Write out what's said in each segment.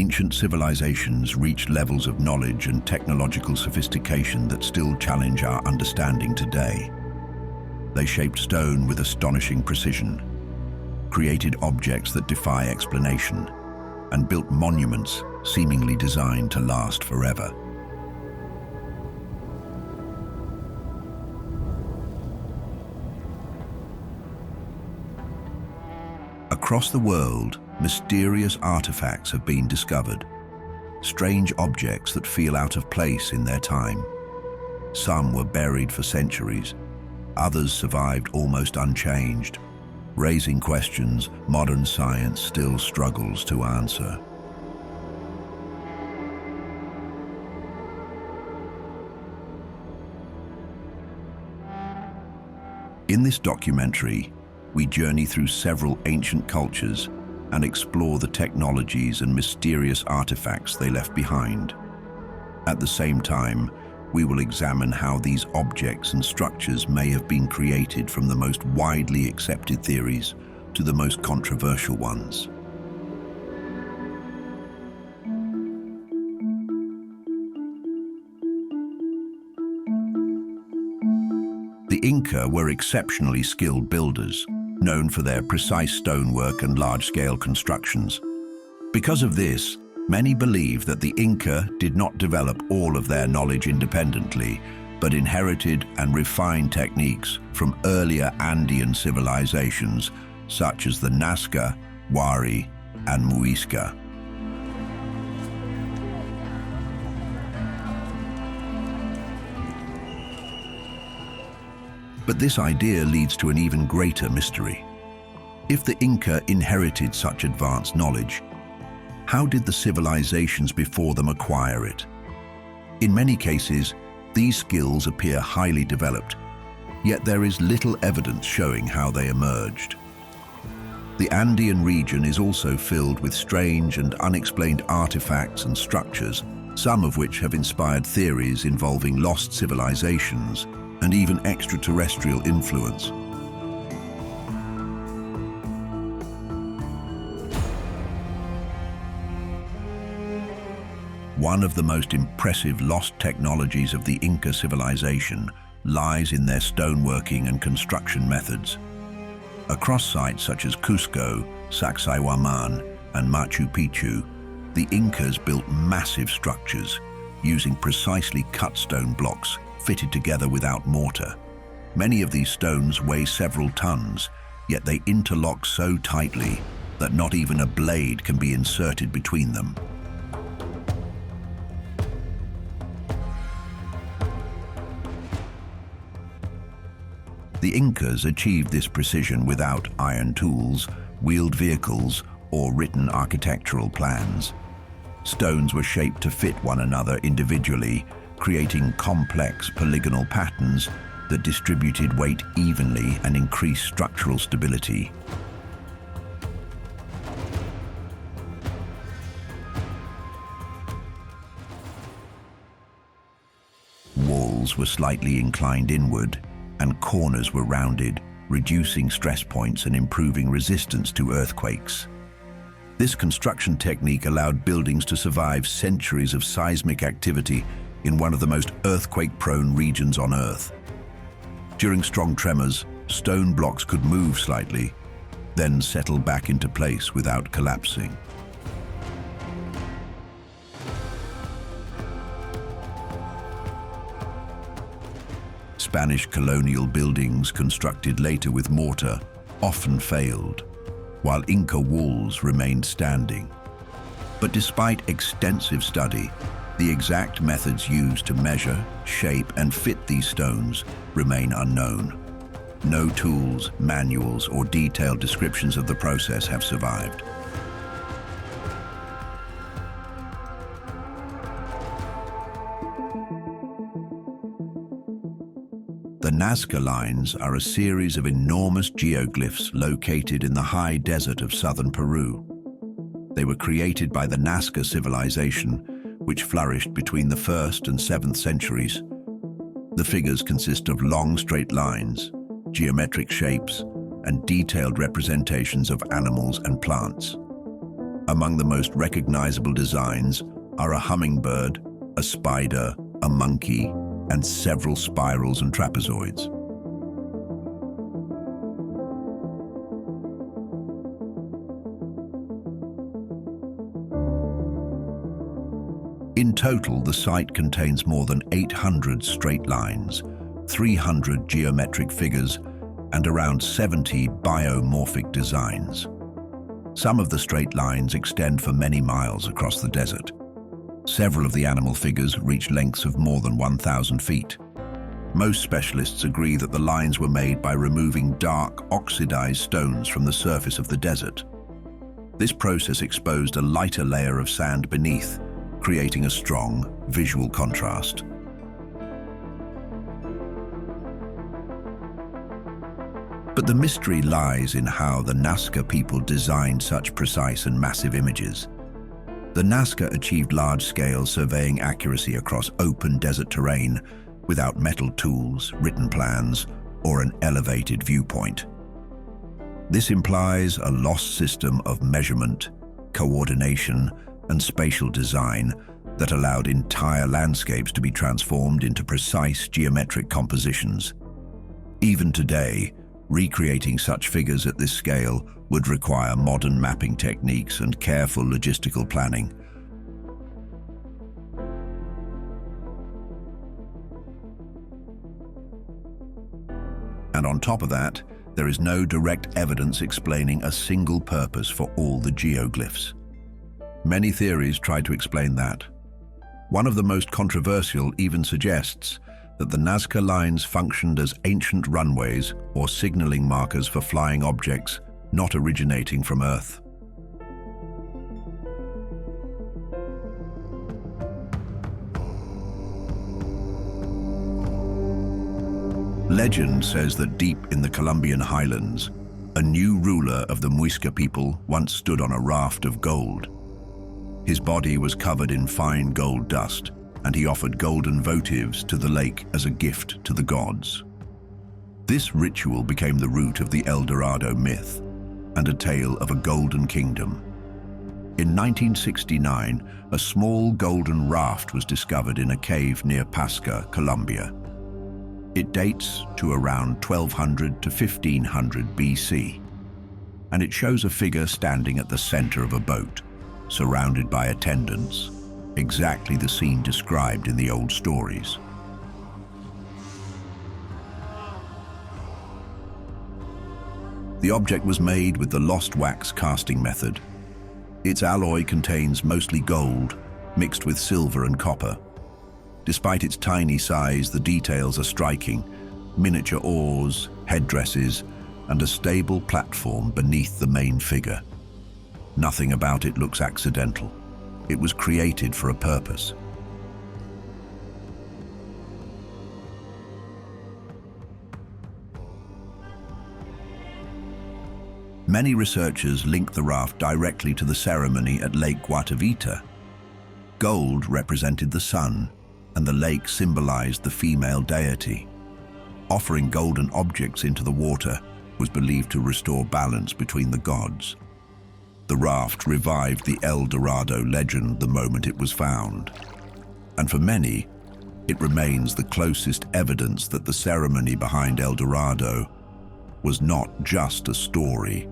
Ancient civilizations reached levels of knowledge and technological sophistication that still challenge our understanding today. They shaped stone with astonishing precision, created objects that defy explanation, and built monuments seemingly designed to last forever. Across the world, mysterious artifacts have been discovered, strange objects that feel out of place in their time. Some were buried for centuries, others survived almost unchanged, raising questions modern science still struggles to answer. In this documentary, we journey through several ancient cultures and explore the technologies and mysterious artifacts they left behind. At the same time, we will examine how these objects and structures may have been created, from the most widely accepted theories to the most controversial ones. The Inca were exceptionally skilled builders, known for their precise stonework and large-scale constructions. Because of this, many believe that the Inca did not develop all of their knowledge independently, but inherited and refined techniques from earlier Andean civilizations, such as the Nazca, Wari, and Muisca. But this idea leads to an even greater mystery. If the Inca inherited such advanced knowledge, how did the civilizations before them acquire it? In many cases, these skills appear highly developed, yet there is little evidence showing how they emerged. The Andean region is also filled with strange and unexplained artifacts and structures, some of which have inspired theories involving lost civilizations and even extraterrestrial influence. One of the most impressive lost technologies of the Inca civilization lies in their stoneworking and construction methods. Across sites such as Cusco, Sacsayhuaman, and Machu Picchu, the Incas built massive structures using precisely cut stone blocks fitted together without mortar. Many of these stones weigh several tons, yet they interlock so tightly that not even a blade can be inserted between them. The Incas achieved this precision without iron tools, wheeled vehicles, or written architectural plans. Stones were shaped to fit one another individually, creating complex polygonal patterns that distributed weight evenly and increased structural stability. Walls were slightly inclined inward, and corners were rounded, reducing stress points and improving resistance to earthquakes. This construction technique allowed buildings to survive centuries of seismic activity in one of the most earthquake-prone regions on Earth. During strong tremors, stone blocks could move slightly, then settle back into place without collapsing. Spanish colonial buildings constructed later with mortar often failed, while Inca walls remained standing. But despite extensive study, the exact methods used to measure, shape, and fit these stones remain unknown. No tools, manuals, or detailed descriptions of the process have survived. The Nazca lines are a series of enormous geoglyphs located in the high desert of southern Peru. They were created by the Nazca civilization, which flourished between the 1st and 7th centuries. The figures consist of long straight lines, geometric shapes, and detailed representations of animals and plants. Among the most recognizable designs are a hummingbird, a spider, a monkey, and several spirals and trapezoids. In total, the site contains more than 800 straight lines, 300 geometric figures, and around 70 biomorphic designs. Some of the straight lines extend for many miles across the desert. Several of the animal figures reach lengths of more than 1,000 feet. Most specialists agree that the lines were made by removing dark, oxidized stones from the surface of the desert. This process exposed a lighter layer of sand beneath, creating a strong visual contrast. But the mystery lies in how the Nazca people designed such precise and massive images. The Nazca achieved large-scale surveying accuracy across open desert terrain without metal tools, written plans, or an elevated viewpoint. This implies a lost system of measurement, coordination, and spatial design that allowed entire landscapes to be transformed into precise geometric compositions. Even today, recreating such figures at this scale would require modern mapping techniques and careful logistical planning. And on top of that, there is no direct evidence explaining a single purpose for all the geoglyphs. Many theories try to explain that. One of the most controversial even suggests that the Nazca lines functioned as ancient runways or signaling markers for flying objects not originating from Earth. Legend says that deep in the Colombian highlands, a new ruler of the Muisca people once stood on a raft of gold. His body was covered in fine gold dust, and he offered golden votives to the lake as a gift to the gods. This ritual became the root of the El Dorado myth and a tale of a golden kingdom. In 1969, a small golden raft was discovered in a cave near Pasca, Colombia. It dates to around 1200 to 1500 BC, and it shows a figure standing at the center of a boat, surrounded by attendants, exactly the scene described in the old stories. The object was made with the lost wax casting method. Its alloy contains mostly gold, mixed with silver and copper. Despite its tiny size, the details are striking: miniature oars, headdresses, and a stable platform beneath the main figure. Nothing about it looks accidental. It was created for a purpose. Many researchers link the raft directly to the ceremony at Lake Guatavita. Gold represented the sun, and the lake symbolized the female deity. Offering golden objects into the water was believed to restore balance between the gods. The raft revived the El Dorado legend the moment it was found. And for many, it remains the closest evidence that the ceremony behind El Dorado was not just a story.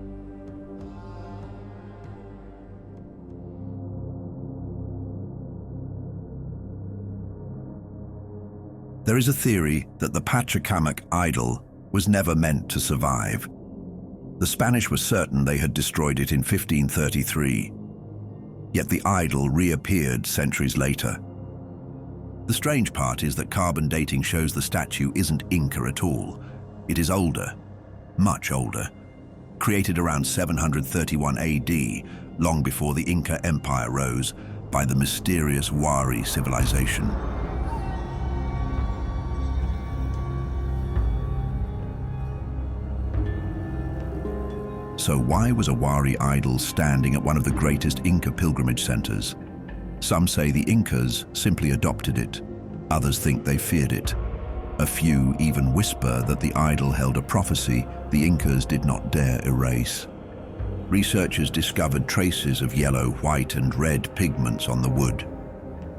There is a theory that the Pachacamac idol was never meant to survive. The Spanish were certain they had destroyed it in 1533, yet the idol reappeared centuries later. The strange part is that carbon dating shows the statue isn't Inca at all. It is older, much older, created around 731 AD, long before the Inca Empire rose, by the mysterious Wari civilization. So why was a Wari idol standing at one of the greatest Inca pilgrimage centers? Some say the Incas simply adopted it. Others think they feared it. A few even whisper that the idol held a prophecy the Incas did not dare erase. researchers discovered traces of yellow, white, and red pigments on the wood.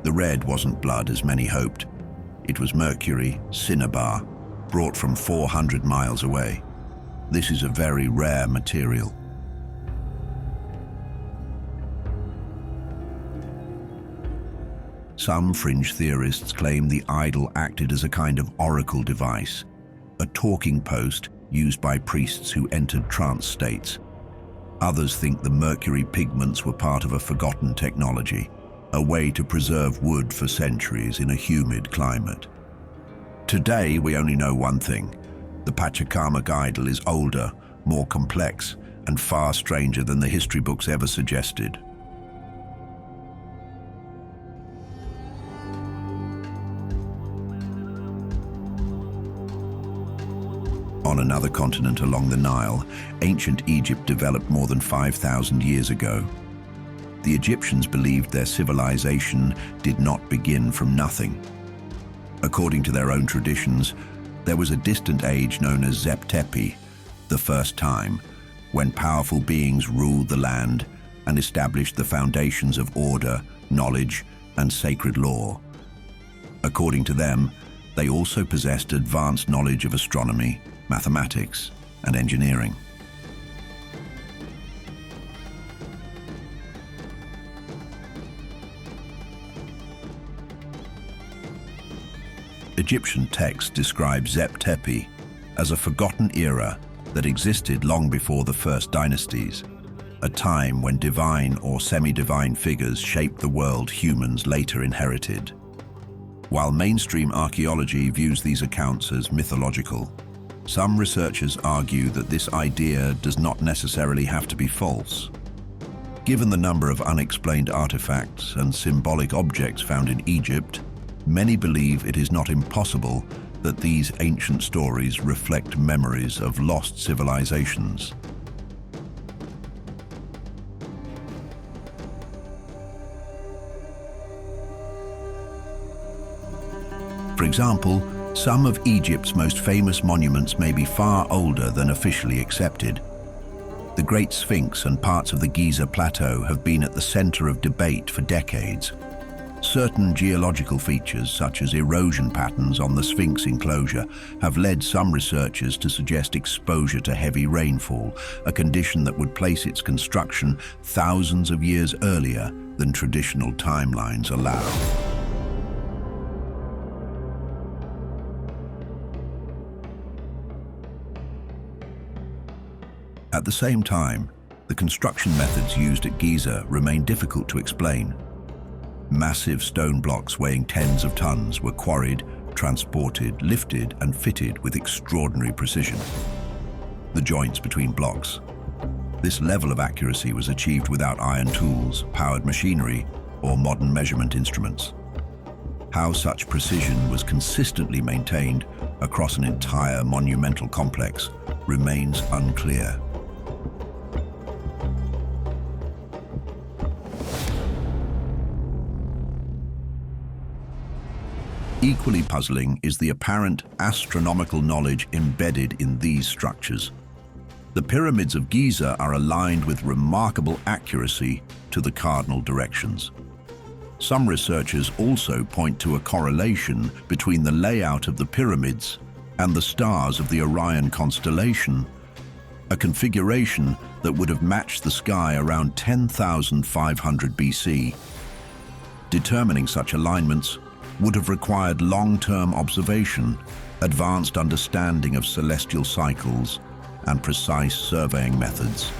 The red wasn't blood, as many hoped. It was mercury, cinnabar, brought from 400 miles away. This is a very rare material. Some fringe theorists claim the idol acted as a kind of oracle device, a talking post used by priests who entered trance states. Others think the mercury pigments were part of a forgotten technology, a way to preserve wood for centuries in a humid climate. Today, we only know one thing. The Pachacamac idol is older, more complex, and far stranger than the history books ever suggested. On another continent along the Nile, ancient Egypt developed more than 5,000 years ago. The Egyptians believed their civilization did not begin from nothing. According to their own traditions, there was a distant age known as Zep Tepi, the first time, when powerful beings ruled the land and established the foundations of order, knowledge, and sacred law. According to them, they also possessed advanced knowledge of astronomy, mathematics, and engineering. Egyptian texts describe Zep Tepi as a forgotten era that existed long before the first dynasties, a time when divine or semi-divine figures shaped the world humans later inherited. While mainstream archaeology views these accounts as mythological, some researchers argue that this idea does not necessarily have to be false. Given the number of unexplained artifacts and symbolic objects found in Egypt, many believe it is not impossible that these ancient stories reflect memories of lost civilizations. For example, some of Egypt's most famous monuments may be far older than officially accepted. The Great Sphinx and parts of the Giza Plateau have been at the center of debate for decades. Certain geological features, such as erosion patterns on the Sphinx enclosure, have led some researchers to suggest exposure to heavy rainfall, a condition that would place its construction thousands of years earlier than traditional timelines allow. At the same time, the construction methods used at Giza remain difficult to explain. Massive stone blocks weighing tens of tons were quarried, transported, lifted, and fitted with extraordinary precision. The joints between blocks. This level of accuracy was achieved without iron tools, powered machinery, or modern measurement instruments. How such precision was consistently maintained across an entire monumental complex remains unclear. Equally puzzling is the apparent astronomical knowledge embedded in these structures. The pyramids of Giza are aligned with remarkable accuracy to the cardinal directions. Some researchers also point to a correlation between the layout of the pyramids and the stars of the Orion constellation, a configuration that would have matched the sky around 10,500 BC. Determining such alignments would have required long-term observation, advanced understanding of celestial cycles, and precise surveying methods.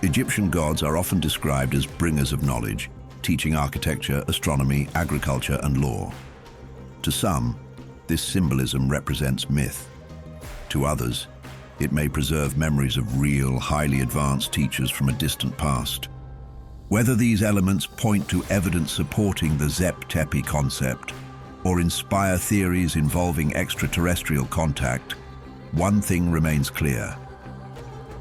Egyptian gods are often described as bringers of knowledge, teaching architecture, astronomy, agriculture, and law. To some, this symbolism represents myth. To others, it may preserve memories of real, highly advanced teachers from a distant past. Whether these elements point to evidence supporting the Zep Tepi concept or inspire theories involving extraterrestrial contact, one thing remains clear.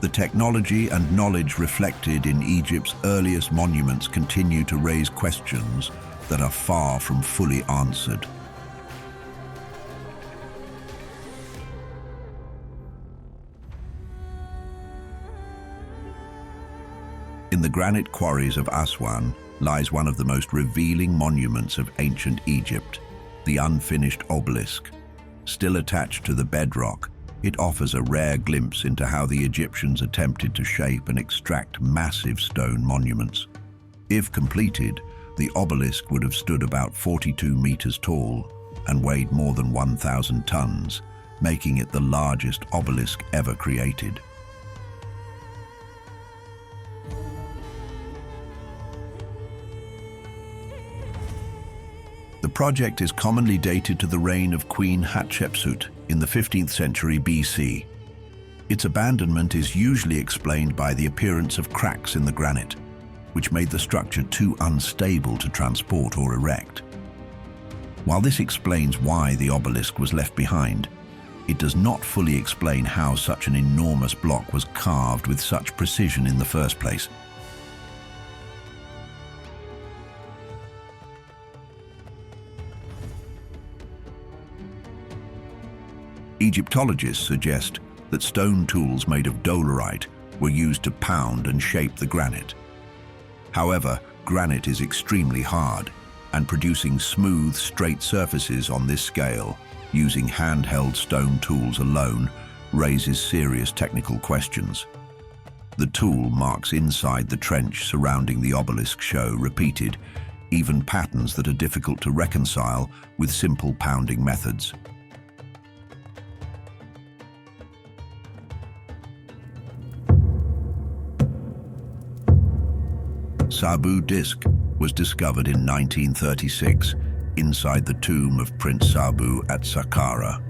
The technology and knowledge reflected in Egypt's earliest monuments continue to raise questions that are far from fully answered. In the granite quarries of Aswan lies one of the most revealing monuments of ancient Egypt, the unfinished obelisk. Still attached to the bedrock, it offers a rare glimpse into how the Egyptians attempted to shape and extract massive stone monuments. If completed, the obelisk would have stood about 42 meters tall and weighed more than 1,000 tons, making it the largest obelisk ever created. The project is commonly dated to the reign of Queen Hatshepsut in the 15th century BC. Its abandonment is usually explained by the appearance of cracks in the granite, which made the structure too unstable to transport or erect. While this explains why the obelisk was left behind, it does not fully explain how such an enormous block was carved with such precision in the first place. Egyptologists suggest that stone tools made of dolerite were used to pound and shape the granite. However, granite is extremely hard, and producing smooth, straight surfaces on this scale, using handheld stone tools alone, raises serious technical questions. The tool marks inside the trench surrounding the obelisk show repeated, even patterns that are difficult to reconcile with simple pounding methods. Sabu disc was discovered in 1936 inside the tomb of Prince Sabu at Saqqara.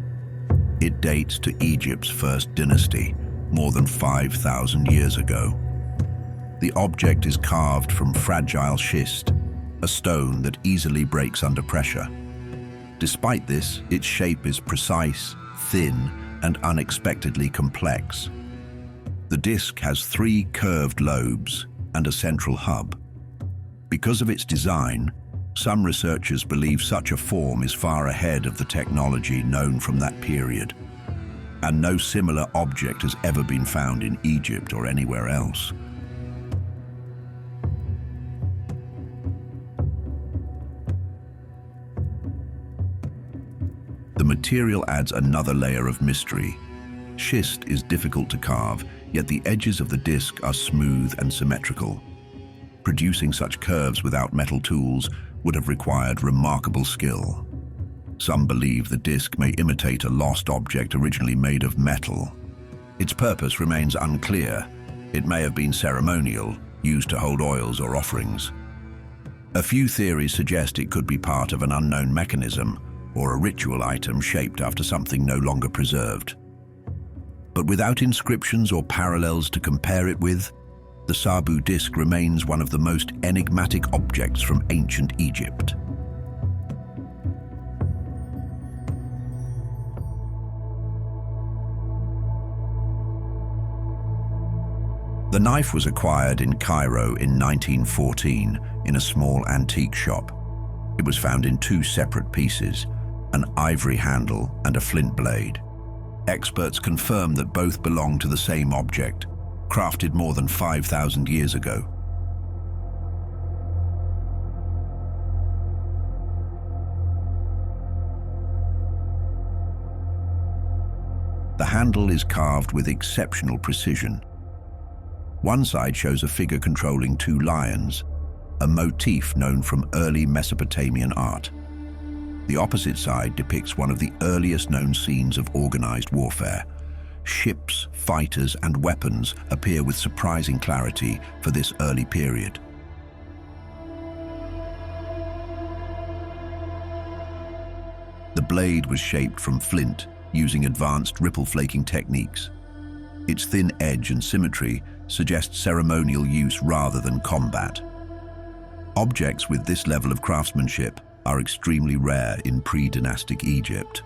It dates to Egypt's first dynasty, more than 5,000 years ago. The object is carved from fragile schist, a stone that easily breaks under pressure. Despite this, its shape is precise, thin, and unexpectedly complex. The disc has 3 curved lobes and a central hub. Because of its design, some researchers believe such a form is far ahead of the technology known from that period, and no similar object has ever been found in Egypt or anywhere else. The material adds another layer of mystery. Schist is difficult to carve, yet the edges of the disc are smooth and symmetrical. Producing such curves without metal tools would have required remarkable skill. Some believe the disc may imitate a lost object originally made of metal. Its purpose remains unclear. It may have been ceremonial, used to hold oils or offerings. A few theories suggest it could be part of an unknown mechanism or a ritual item shaped after something no longer preserved. But without inscriptions or parallels to compare it with, the Sabu disc remains one of the most enigmatic objects from ancient Egypt. The knife was acquired in Cairo in 1914 in a small antique shop. It was found in 2 separate pieces, an ivory handle and a flint blade. Experts confirm that both belong to the same object, crafted more than 5,000 years ago. The handle is carved with exceptional precision. One side shows a figure controlling 2 lions, a motif known from early Mesopotamian art. The opposite side depicts one of the earliest known scenes of organized warfare. Ships, fighters, and weapons appear with surprising clarity for this early period. The blade was shaped from flint using advanced ripple flaking techniques. Its thin edge and symmetry suggest ceremonial use rather than combat. Objects with this level of craftsmanship are extremely rare in pre-dynastic Egypt.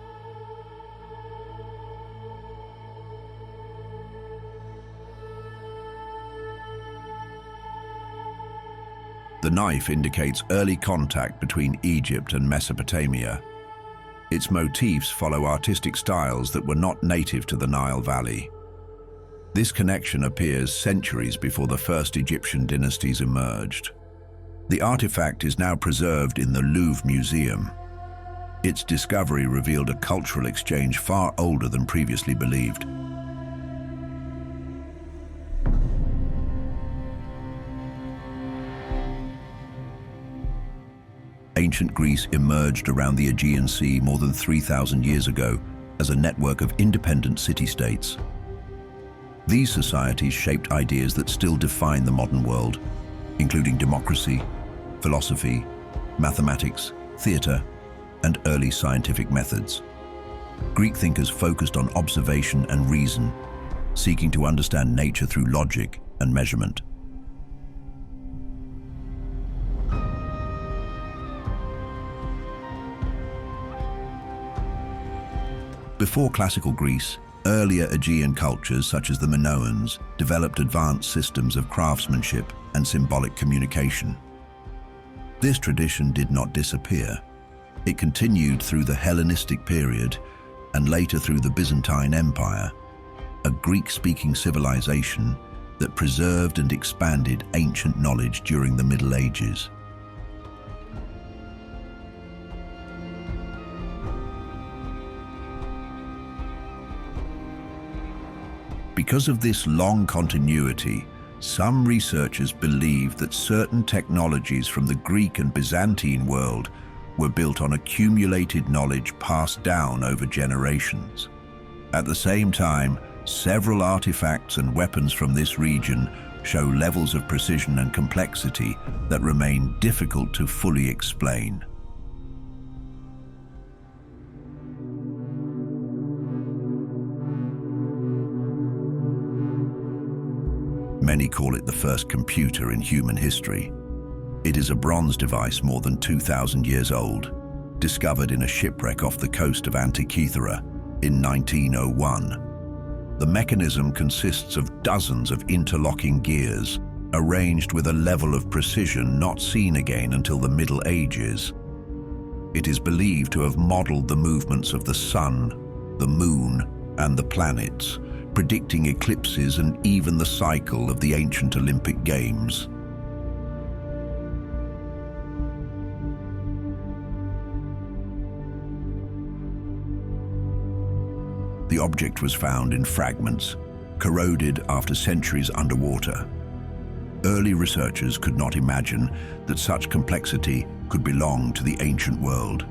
The knife indicates early contact between Egypt and Mesopotamia. Its motifs follow artistic styles that were not native to the Nile Valley. This connection appears centuries before the first Egyptian dynasties emerged. The artifact is now preserved in the Louvre Museum. Its discovery revealed a cultural exchange far older than previously believed. Ancient Greece emerged around the Aegean Sea more than 3,000 years ago as a network of independent city-states. These societies shaped ideas that still define the modern world, including democracy, philosophy, mathematics, theater, and early scientific methods. Greek thinkers focused on observation and reason, seeking to understand nature through logic and measurement. Before classical Greece, earlier Aegean cultures such as the Minoans developed advanced systems of craftsmanship and symbolic communication. This tradition did not disappear. It continued through the Hellenistic period and later through the Byzantine Empire, a Greek-speaking civilization that preserved and expanded ancient knowledge during the Middle Ages. Because of this long continuity, some researchers believe that certain technologies from the Greek and Byzantine world were built on accumulated knowledge passed down over generations. At the same time, several artifacts and weapons from this region show levels of precision and complexity that remain difficult to fully explain. Many call it the first computer in human history. It is a bronze device more than 2,000 years old, discovered in a shipwreck off the coast of Antikythera in 1901. The mechanism consists of dozens of interlocking gears, arranged with a level of precision not seen again until the Middle Ages. It is believed to have modeled the movements of the sun, the moon, and the planets, predicting eclipses and even the cycle of the ancient Olympic Games. The object was found in fragments, corroded after centuries underwater. Early researchers could not imagine that such complexity could belong to the ancient world.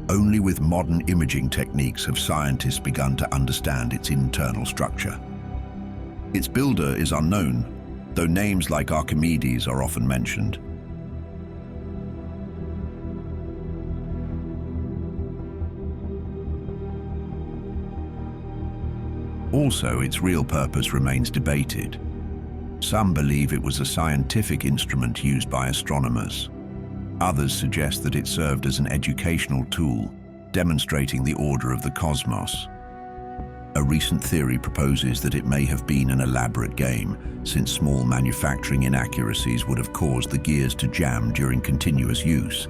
Only with modern imaging techniques have scientists begun to understand its internal structure. Its builder is unknown, though names like Archimedes are often mentioned. Also, its real purpose remains debated. Some believe it was a scientific instrument used by astronomers. Others suggest that it served as an educational tool, demonstrating the order of the cosmos. A recent theory proposes that it may have been an elaborate game, since small manufacturing inaccuracies would have caused the gears to jam during continuous use.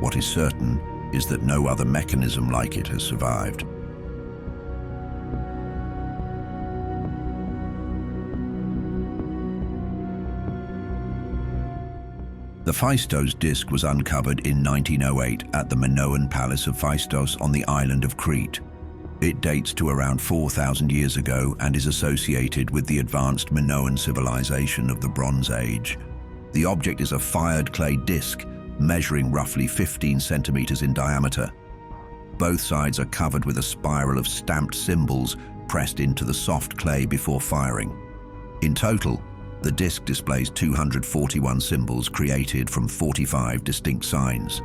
What is certain is that no other mechanism like it has survived. The Phaistos disc was uncovered in 1908 at the Minoan Palace of Phaistos on the island of Crete. It dates to around 4,000 years ago and is associated with the advanced Minoan civilization of the Bronze Age. The object is a fired clay disc measuring roughly 15 centimeters in diameter. Both sides are covered with a spiral of stamped symbols pressed into the soft clay before firing. In total, the disc displays 241 symbols created from 45 distinct signs.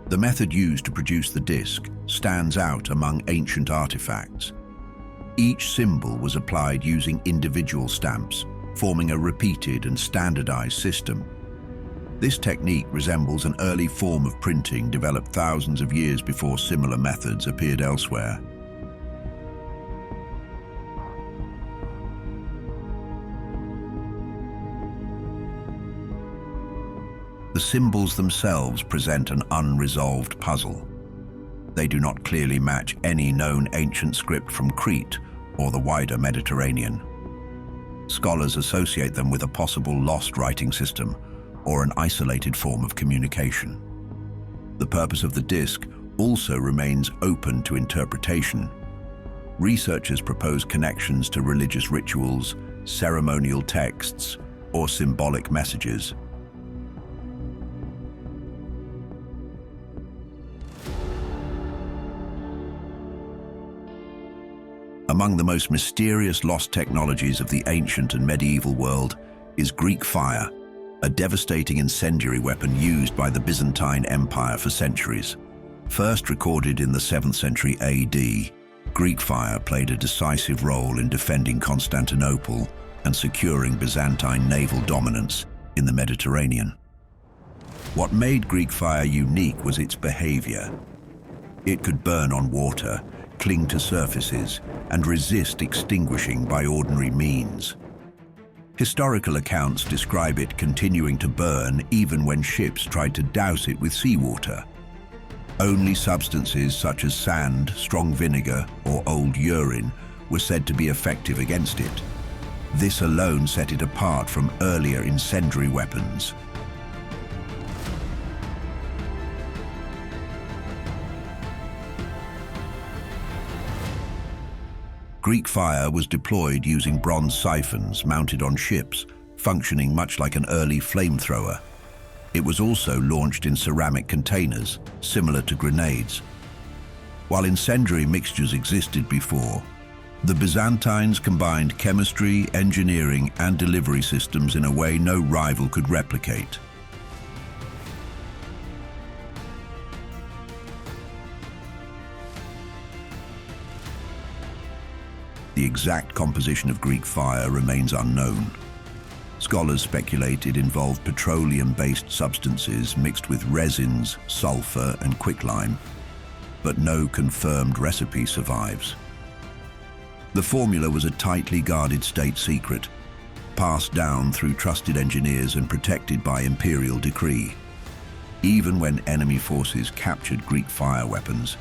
The method used to produce the disc stands out among ancient artifacts. Each symbol was applied using individual stamps, forming a repeated and standardized system. This technique resembles an early form of printing developed thousands of years before similar methods appeared elsewhere. the symbols themselves present an unresolved puzzle. They do not clearly match any known ancient script from Crete or the wider Mediterranean. Scholars associate them with a possible lost writing system or an isolated form of communication. The purpose of the disc also remains open to interpretation. Researchers propose connections to religious rituals, ceremonial texts, or symbolic messages. Among the most mysterious lost technologies of the ancient and medieval world is Greek fire, a devastating incendiary weapon used by the Byzantine Empire for centuries. First recorded in the 7th century AD, Greek fire played a decisive role in defending Constantinople and securing Byzantine naval dominance in the Mediterranean. What made Greek fire unique was its behavior. It could burn on water, cling to surfaces, and resist extinguishing by ordinary means. Historical accounts describe it continuing to burn even when ships tried to douse it with seawater. Only substances such as sand, strong vinegar, or old urine were said to be effective against it. This alone set it apart from earlier incendiary weapons. Greek fire was deployed using bronze siphons mounted on ships, functioning much like an early flamethrower. It was also launched in ceramic containers, similar to grenades. While incendiary mixtures existed before, the Byzantines combined chemistry, engineering, and delivery systems in a way no rival could replicate. The exact composition of Greek fire remains unknown. Scholars speculate it involved petroleum-based substances mixed with resins, sulfur, and quicklime, but no confirmed recipe survives. The formula was a tightly guarded state secret, passed down through trusted engineers and protected by imperial decree. Even when enemy forces captured Greek fire weapons,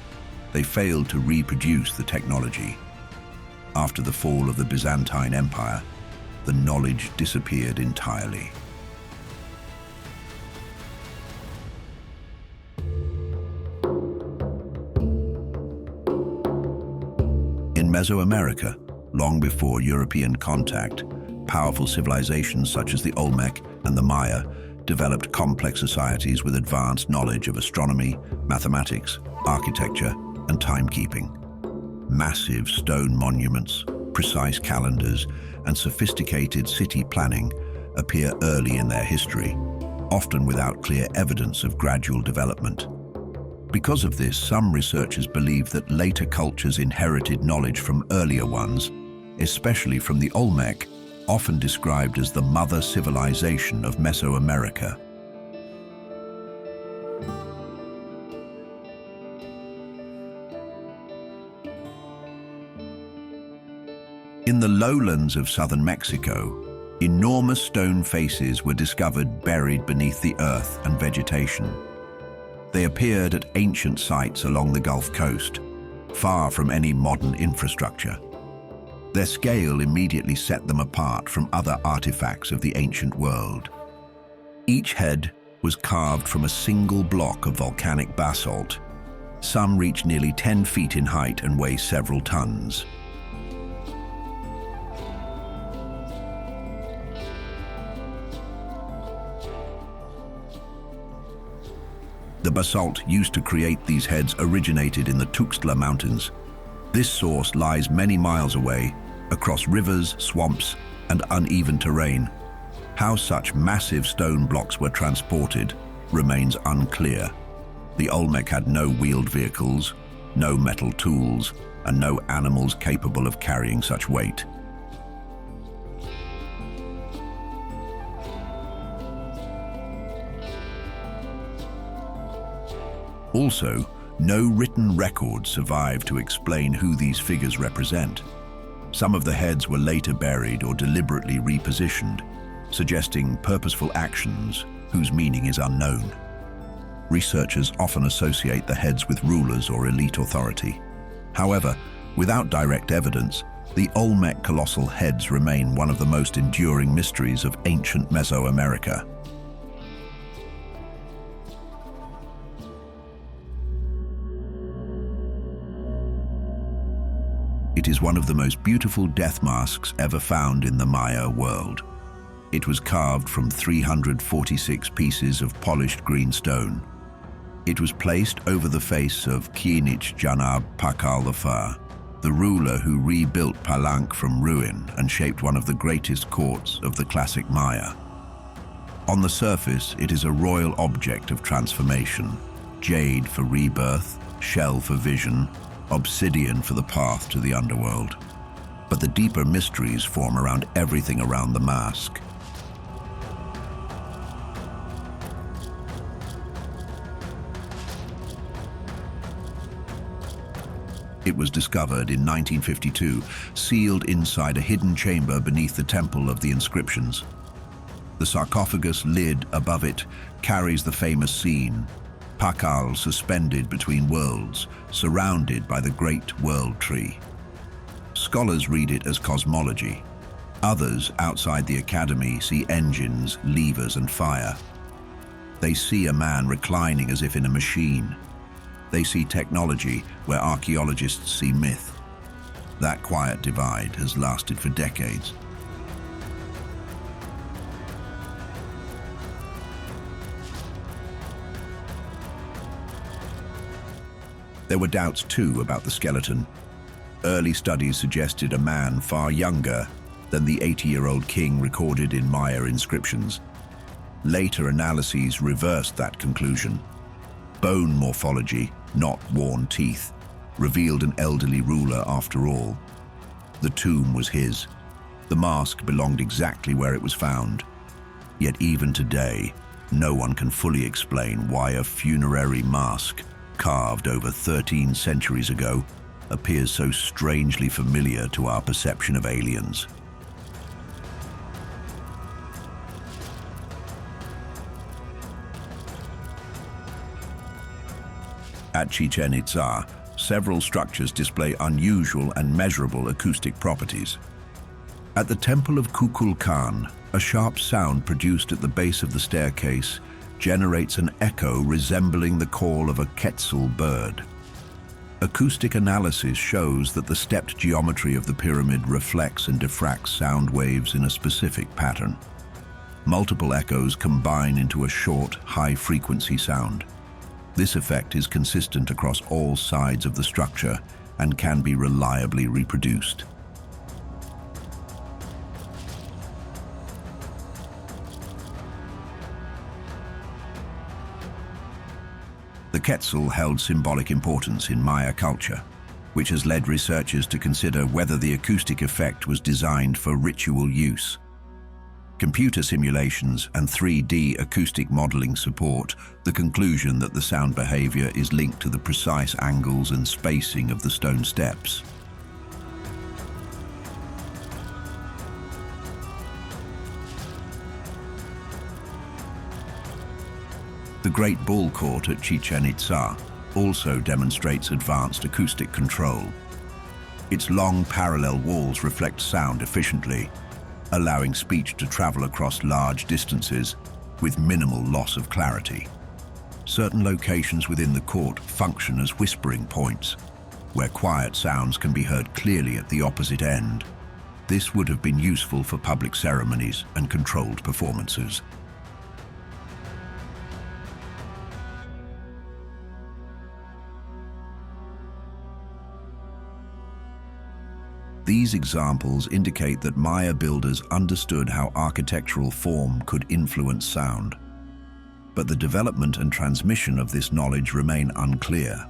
they failed to reproduce the technology. After the fall of the Byzantine Empire, the knowledge disappeared entirely. In Mesoamerica, long before European contact, powerful civilizations such as the Olmec and the Maya developed complex societies with advanced knowledge of astronomy, mathematics, architecture, and timekeeping. Massive stone monuments, precise calendars, and sophisticated city planning appear early in their history, often without clear evidence of gradual development. Because of this, some researchers believe that later cultures inherited knowledge from earlier ones, especially from the Olmec, often described as the mother civilization of Mesoamerica. In the lowlands of southern Mexico, enormous stone faces were discovered buried beneath the earth and vegetation. They appeared at ancient sites along the Gulf Coast, far from any modern infrastructure. Their scale immediately set them apart from other artifacts of the ancient world. Each head was carved from a single block of volcanic basalt. Some reach nearly 10 feet in height and weigh several tons. The basalt used to create these heads originated in the Tuxtla Mountains. This source lies many miles away, across rivers, swamps, and uneven terrain. How such massive stone blocks were transported remains unclear. The Olmec had no wheeled vehicles, no metal tools, and no animals capable of carrying such weight. Also, no written records survive to explain who these figures represent. Some of the heads were later buried or deliberately repositioned, suggesting purposeful actions whose meaning is unknown. Researchers often associate the heads with rulers or elite authority. However, without direct evidence, the Olmec colossal heads remain one of the most enduring mysteries of ancient Mesoamerica. It is one of the most beautiful death masks ever found in the Maya world. It was carved from 346 pieces of polished green stone. It was placed over the face of Kinich Janab Pakal IV, the ruler who rebuilt Palenque from ruin and shaped one of the greatest courts of the classic Maya. On the surface, it is a royal object of transformation: jade for rebirth, shell for vision, obsidian for the path to the underworld. But the deeper mysteries form around everything around the mask. It was discovered in 1952, sealed inside a hidden chamber beneath the Temple of the Inscriptions. The sarcophagus lid above it carries the famous scene: Pakal suspended between worlds, surrounded by the Great World Tree. Scholars read it as cosmology. Others, outside the academy, see engines, levers, and fire. They see a man reclining as if in a machine. They see technology where archaeologists see myth. That quiet divide has lasted for decades. There were doubts too about the skeleton. Early studies suggested a man far younger than the 80-year-old king recorded in Maya inscriptions. Later analyses reversed that conclusion. Bone morphology, not worn teeth, revealed an elderly ruler after all. The tomb was his. The mask belonged exactly where it was found. Yet even today, no one can fully explain why a funerary mask, carved over 13 centuries ago, appears so strangely familiar to our perception of aliens. At Chichen Itza, several structures display unusual and measurable acoustic properties. At the Temple of Kukulkan, a sharp sound produced at the base of the staircase generates an echo resembling the call of a quetzal bird. Acoustic analysis shows that the stepped geometry of the pyramid reflects and diffracts sound waves in a specific pattern. Multiple echoes combine into a short, high-frequency sound. This effect is consistent across all sides of the structure and can be reliably reproduced. The quetzal held symbolic importance in Maya culture, which has led researchers to consider whether the acoustic effect was designed for ritual use. Computer simulations and 3D acoustic modeling support the conclusion that the sound behavior is linked to the precise angles and spacing of the stone steps. The Great Ball Court at Chichen Itza also demonstrates advanced acoustic control. Its long parallel walls reflect sound efficiently, allowing speech to travel across large distances with minimal loss of clarity. Certain locations within the court function as whispering points, where quiet sounds can be heard clearly at the opposite end. This would have been useful for public ceremonies and controlled performances. These examples indicate that Maya builders understood how architectural form could influence sound. But the development and transmission of this knowledge remain unclear,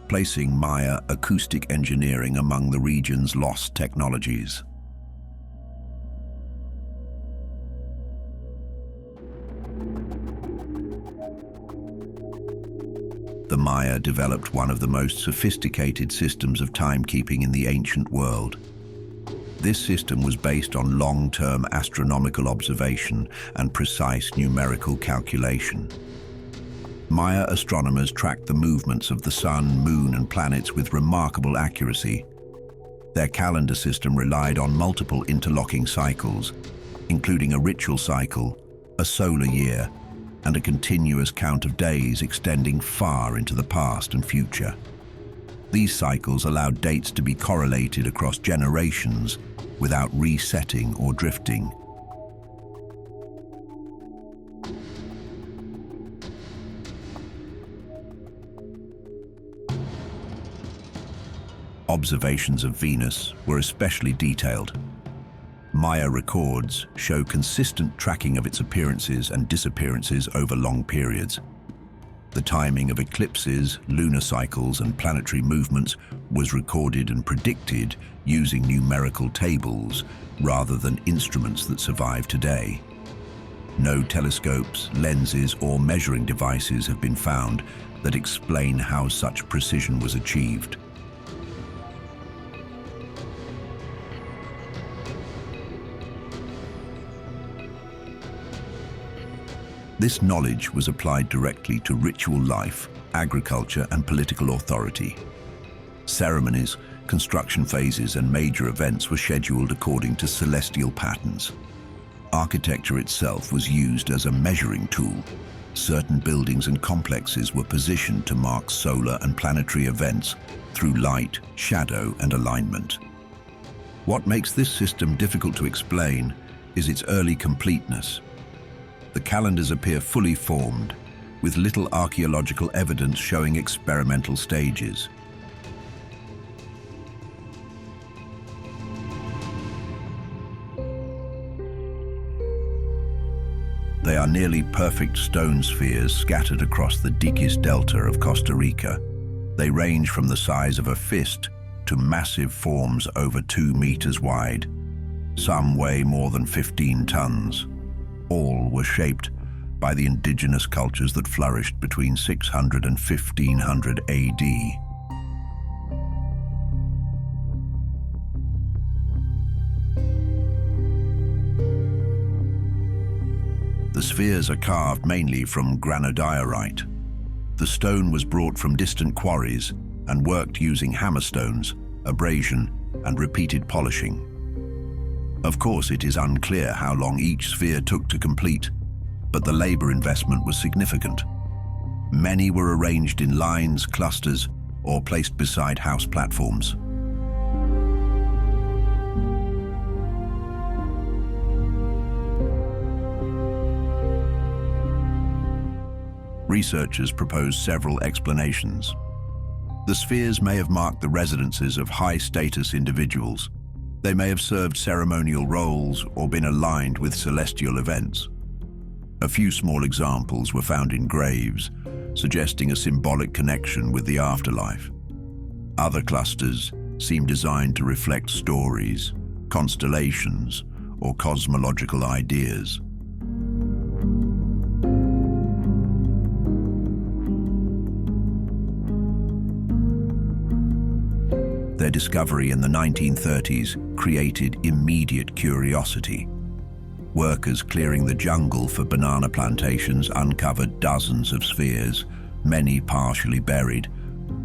placing Maya acoustic engineering among the region's lost technologies. The Maya developed one of the most sophisticated systems of timekeeping in the ancient world. This system was based on long-term astronomical observation and precise numerical calculation. Maya astronomers tracked the movements of the sun, moon, and planets with remarkable accuracy. Their calendar system relied on multiple interlocking cycles, including a ritual cycle, a solar year, and a continuous count of days extending far into the past and future. These cycles allowed dates to be correlated across generations without resetting or drifting. Observations of Venus were especially detailed. Maya records show consistent tracking of its appearances and disappearances over long periods. The timing of eclipses, lunar cycles, and planetary movements was recorded and predicted using numerical tables rather than instruments that survive today. No telescopes, lenses, or measuring devices have been found that explain how such precision was achieved. This knowledge was applied directly to ritual life, agriculture, and political authority. Ceremonies, construction phases, and major events were scheduled according to celestial patterns. Architecture itself was used as a measuring tool. Certain buildings and complexes were positioned to mark solar and planetary events through light, shadow, and alignment. What makes this system difficult to explain is its early completeness. The calendars appear fully formed, with little archaeological evidence showing experimental stages. They are nearly perfect stone spheres scattered across the Diquis Delta of Costa Rica. They range from the size of a fist to massive forms over 2 meters wide. Some weigh more than 15 tons. All were shaped by the indigenous cultures that flourished between 600 and 1500 AD. The spheres are carved mainly from granodiorite. The stone was brought from distant quarries and worked using hammerstones, abrasion, and repeated polishing. Of course, it is unclear how long each sphere took to complete, but the labor investment was significant. Many were arranged in lines, clusters, or placed beside house platforms. Researchers propose several explanations. The spheres may have marked the residences of high-status individuals. They may have served ceremonial roles or been aligned with celestial events. A few small examples were found in graves, suggesting a symbolic connection with the afterlife. Other clusters seem designed to reflect stories, constellations, or cosmological ideas. Their discovery in the 1930s created immediate curiosity. Workers clearing the jungle for banana plantations uncovered dozens of spheres, many partially buried.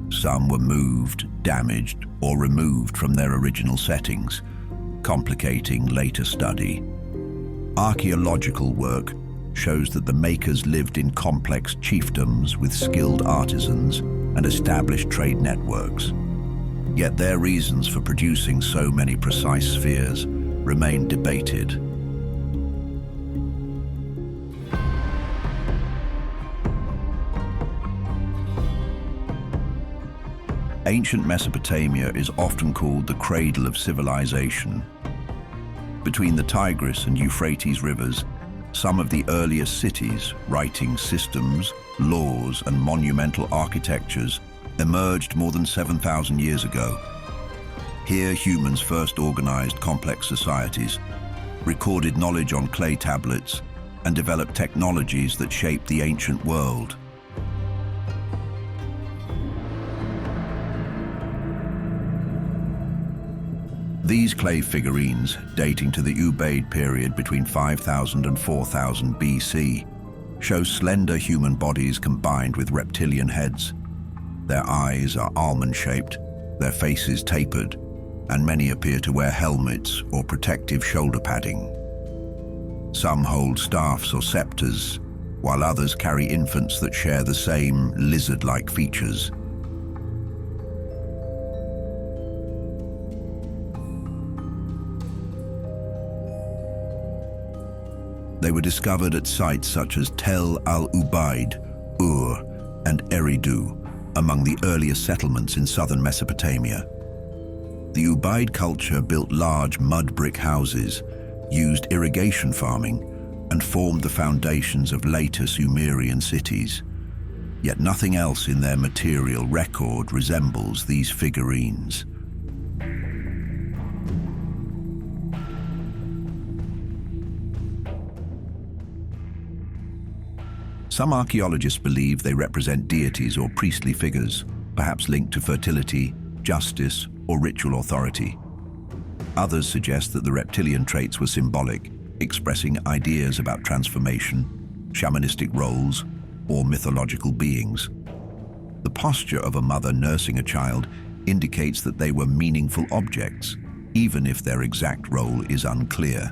Some were moved, damaged, or removed from their original settings, complicating later study. Archaeological work shows that the makers lived in complex chiefdoms with skilled artisans and established trade networks. Yet their reasons for producing so many precise spheres remain debated. Ancient Mesopotamia is often called the cradle of civilization. Between the Tigris and Euphrates rivers, some of the earliest cities, writing systems, laws, and monumental architectures emerged more than 7,000 years ago. Here, humans first organized complex societies, recorded knowledge on clay tablets, and developed technologies that shaped the ancient world. These clay figurines, dating to the Ubaid period between 5000 and 4000 BC, show slender human bodies combined with reptilian heads. Their eyes are almond-shaped, their faces tapered, and many appear to wear helmets or protective shoulder padding. Some hold staffs or scepters, while others carry infants that share the same lizard-like features. They were discovered at sites such as Tel al-Ubaid, Ur, and Eridu, among the earliest settlements in southern Mesopotamia. The Ubaid culture built large mud brick houses, used irrigation farming, and formed the foundations of later Sumerian cities. Yet nothing else in their material record resembles these figurines. Some archaeologists believe they represent deities or priestly figures, perhaps linked to fertility, justice, or ritual authority. Others suggest that the reptilian traits were symbolic, expressing ideas about transformation, shamanistic roles, or mythological beings. The posture of a mother nursing a child indicates that they were meaningful objects, even if their exact role is unclear.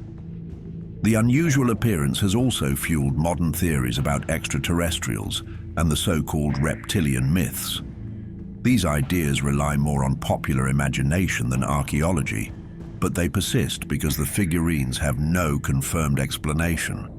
The unusual appearance has also fueled modern theories about extraterrestrials and the so-called reptilian myths. These ideas rely more on popular imagination than archaeology, but they persist because the figurines have no confirmed explanation.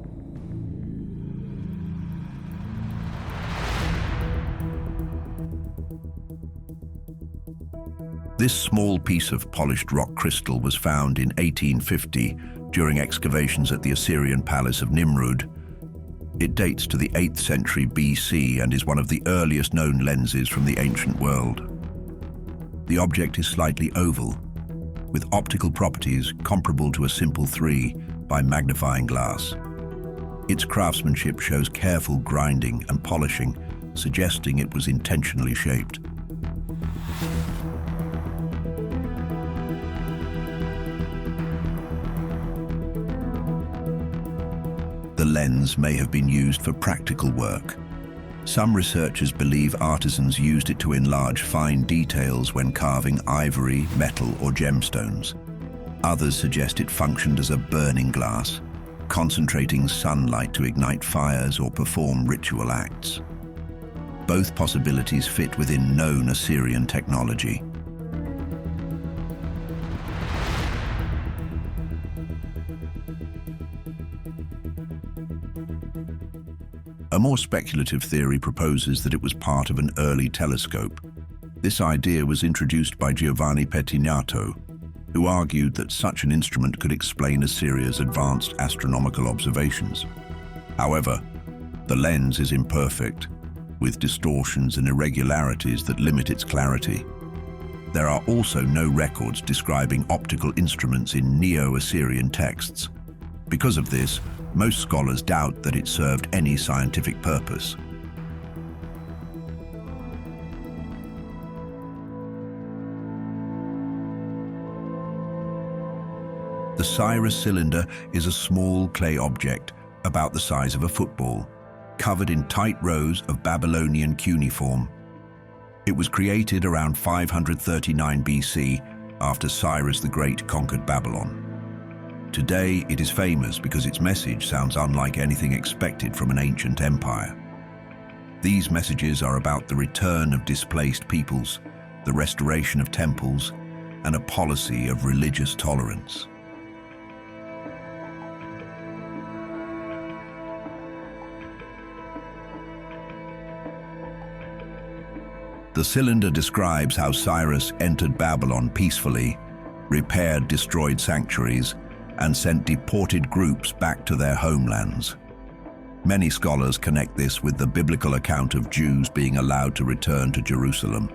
This small piece of polished rock crystal was found in 1850 during excavations at the Assyrian palace of Nimrud. It dates to the 8th century BC and is one of the earliest known lenses from the ancient world. The object is slightly oval, with optical properties comparable to a simple 3 by magnifying glass. Its craftsmanship shows careful grinding and polishing, suggesting it was intentionally shaped. The lens may have been used for practical work. Some researchers believe artisans used it to enlarge fine details when carving ivory, metal, or gemstones. Others suggest it functioned as a burning glass, concentrating sunlight to ignite fires or perform ritual acts. Both possibilities fit within known Assyrian technology. A more speculative theory proposes that it was part of an early telescope. This idea was introduced by Giovanni Pettinato, who argued that such an instrument could explain Assyria's advanced astronomical observations. However, the lens is imperfect, with distortions and irregularities that limit its clarity. There are also no records describing optical instruments in Neo-Assyrian texts. Because of this, most scholars doubt that it served any scientific purpose. The Cyrus cylinder is a small clay object about the size of a football, covered in tight rows of Babylonian cuneiform. It was created around 539 BC after Cyrus the Great conquered Babylon. Today, it is famous because its message sounds unlike anything expected from an ancient empire. These messages are about the return of displaced peoples, the restoration of temples, and a policy of religious tolerance. The cylinder describes how Cyrus entered Babylon peacefully, repaired destroyed sanctuaries, and sent deported groups back to their homelands. Many scholars connect this with the biblical account of Jews being allowed to return to Jerusalem.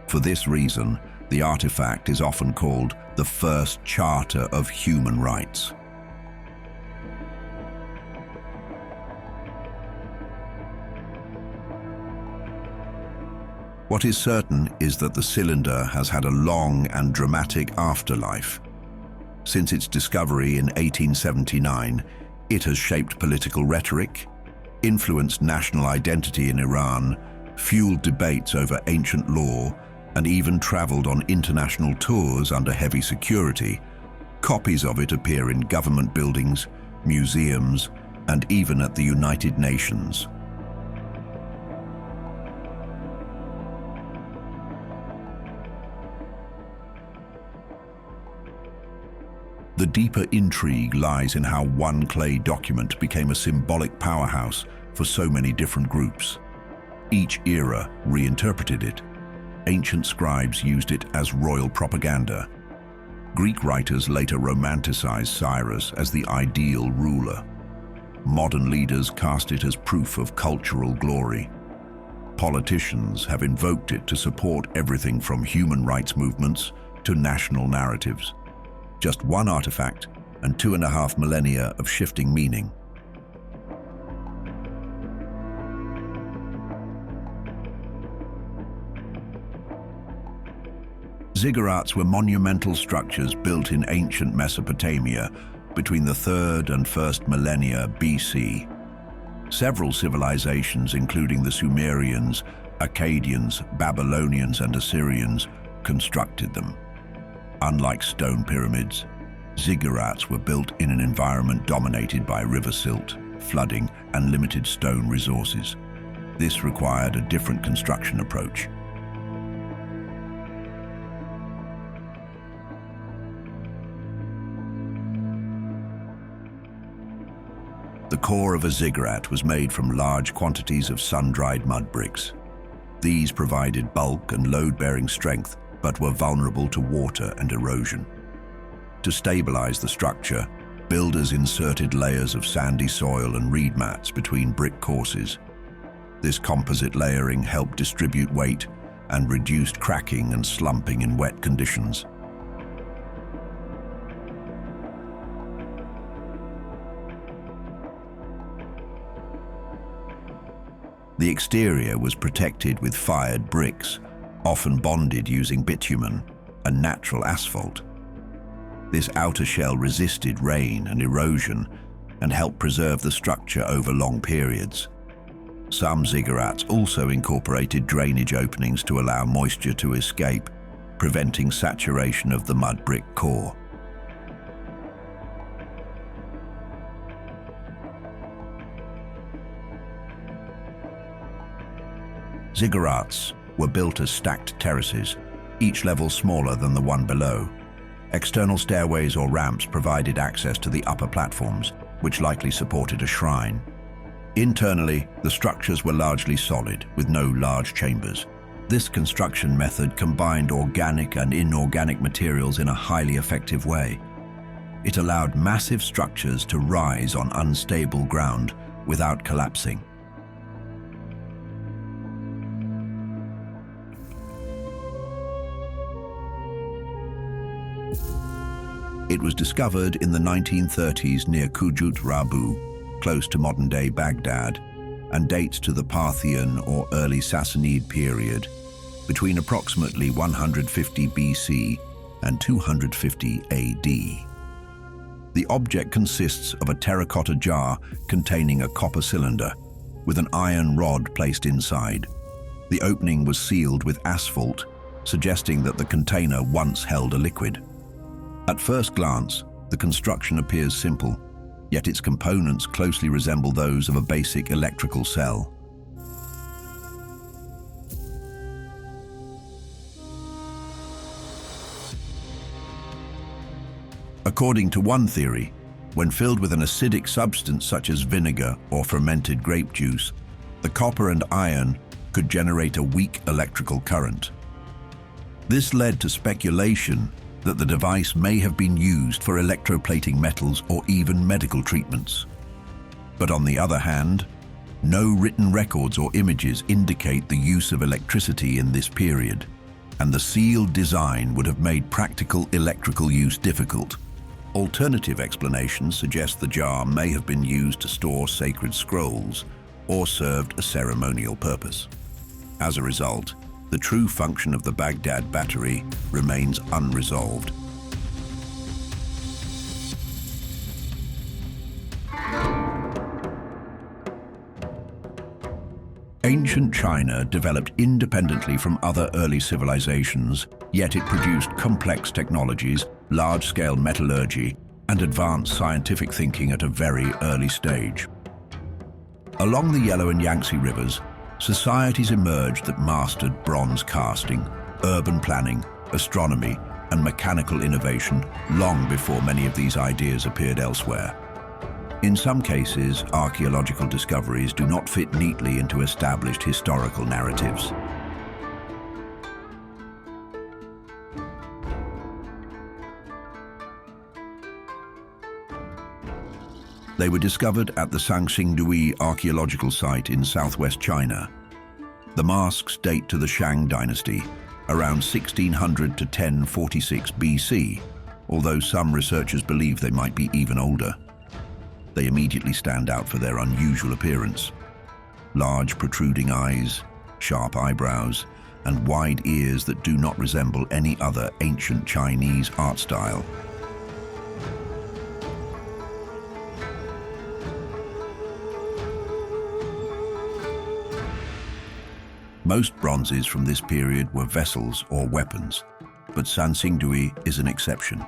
For this reason, the artifact is often called the first charter of human rights. What is certain is that the cylinder has had a long and dramatic afterlife. Since its discovery in 1879, it has shaped political rhetoric, influenced national identity in Iran, fueled debates over ancient law, and even traveled on international tours under heavy security. Copies of it appear in government buildings, museums, and even at the United Nations. The deeper intrigue lies in how one clay document became a symbolic powerhouse for so many different groups. Each era reinterpreted it. Ancient scribes used it as royal propaganda. Greek writers later romanticized Cyrus as the ideal ruler. Modern leaders cast it as proof of cultural glory. Politicians have invoked it to support everything from human rights movements to national narratives. Just one artifact and 2.5 millennia of shifting meaning. Ziggurats were monumental structures built in ancient Mesopotamia between the 3rd and 1st millennia BC. Several civilizations, including the Sumerians, Akkadians, Babylonians, and Assyrians, constructed them. Unlike stone pyramids, ziggurats were built in an environment dominated by river silt, flooding, and limited stone resources. This required a different construction approach. The core of a ziggurat was made from large quantities of sun-dried mud bricks. These provided bulk and load-bearing strength, but were vulnerable to water and erosion. To stabilize the structure, builders inserted layers of sandy soil and reed mats between brick courses. This composite layering helped distribute weight and reduced cracking and slumping in wet conditions. The exterior was protected with fired bricks, often bonded using bitumen, a natural asphalt. This outer shell resisted rain and erosion and helped preserve the structure over long periods. Some ziggurats also incorporated drainage openings to allow moisture to escape, preventing saturation of the mud brick core. Ziggurats were built as stacked terraces, each level smaller than the one below. External stairways or ramps provided access to the upper platforms, which likely supported a shrine. Internally, the structures were largely solid, with no large chambers. This construction method combined organic and inorganic materials in a highly effective way. It allowed massive structures to rise on unstable ground without collapsing. It was discovered in the 1930s near Kujut Rabu, close to modern-day Baghdad, and dates to the Parthian or early Sassanid period, between approximately 150 BC and 250 AD. The object consists of a terracotta jar containing a copper cylinder, with an iron rod placed inside. The opening was sealed with asphalt, suggesting that the container once held a liquid. At first glance, the construction appears simple, yet its components closely resemble those of a basic electrical cell. According to one theory, when filled with an acidic substance such as vinegar or fermented grape juice, the copper and iron could generate a weak electrical current. This led to speculation that the device may have been used for electroplating metals or even medical treatments. But on the other hand, no written records or images indicate the use of electricity in this period, and the sealed design would have made practical electrical use difficult. Alternative explanations suggest the jar may have been used to store sacred scrolls or served a ceremonial purpose. As a result, The true function of the Baghdad battery remains unresolved. Ancient China developed independently from other early civilizations, yet it produced complex technologies, large-scale metallurgy, and advanced scientific thinking at a very early stage. Along the Yellow and Yangtze rivers, societies emerged that mastered bronze casting, urban planning, astronomy, and mechanical innovation long before many of these ideas appeared elsewhere. In some cases, archaeological discoveries do not fit neatly into established historical narratives. They were discovered at the Sanxingdui archaeological site in southwest China. The masks date to the Shang dynasty, around 1600 to 1046 BC, although some researchers believe they might be even older. They immediately stand out for their unusual appearance. Large protruding eyes, sharp eyebrows, and wide ears that do not resemble any other ancient Chinese art style. Most bronzes from this period were vessels or weapons, but Sanxingdui is an exception.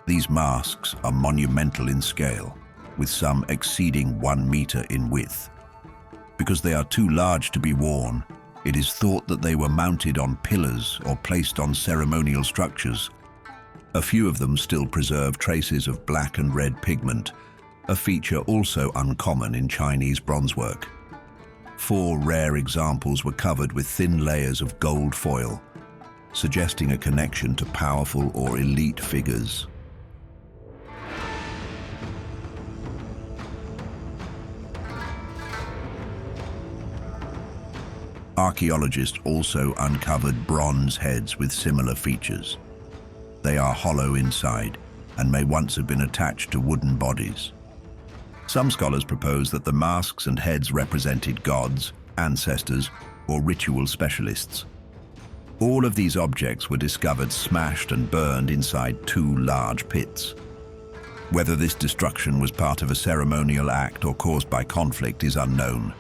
These masks are monumental in scale, with some exceeding 1 meter in width. Because they are too large to be worn, it is thought that they were mounted on pillars or placed on ceremonial structures. A few of them still preserve traces of black and red pigment, a feature also uncommon in Chinese bronzework. 4 rare examples were covered with thin layers of gold foil, suggesting a connection to powerful or elite figures. Archaeologists also uncovered bronze heads with similar features. They are hollow inside and may once have been attached to wooden bodies. Some scholars propose that the masks and heads represented gods, ancestors, or ritual specialists. All of these objects were discovered smashed and burned inside 2 large pits. Whether this destruction was part of a ceremonial act or caused by conflict is unknown.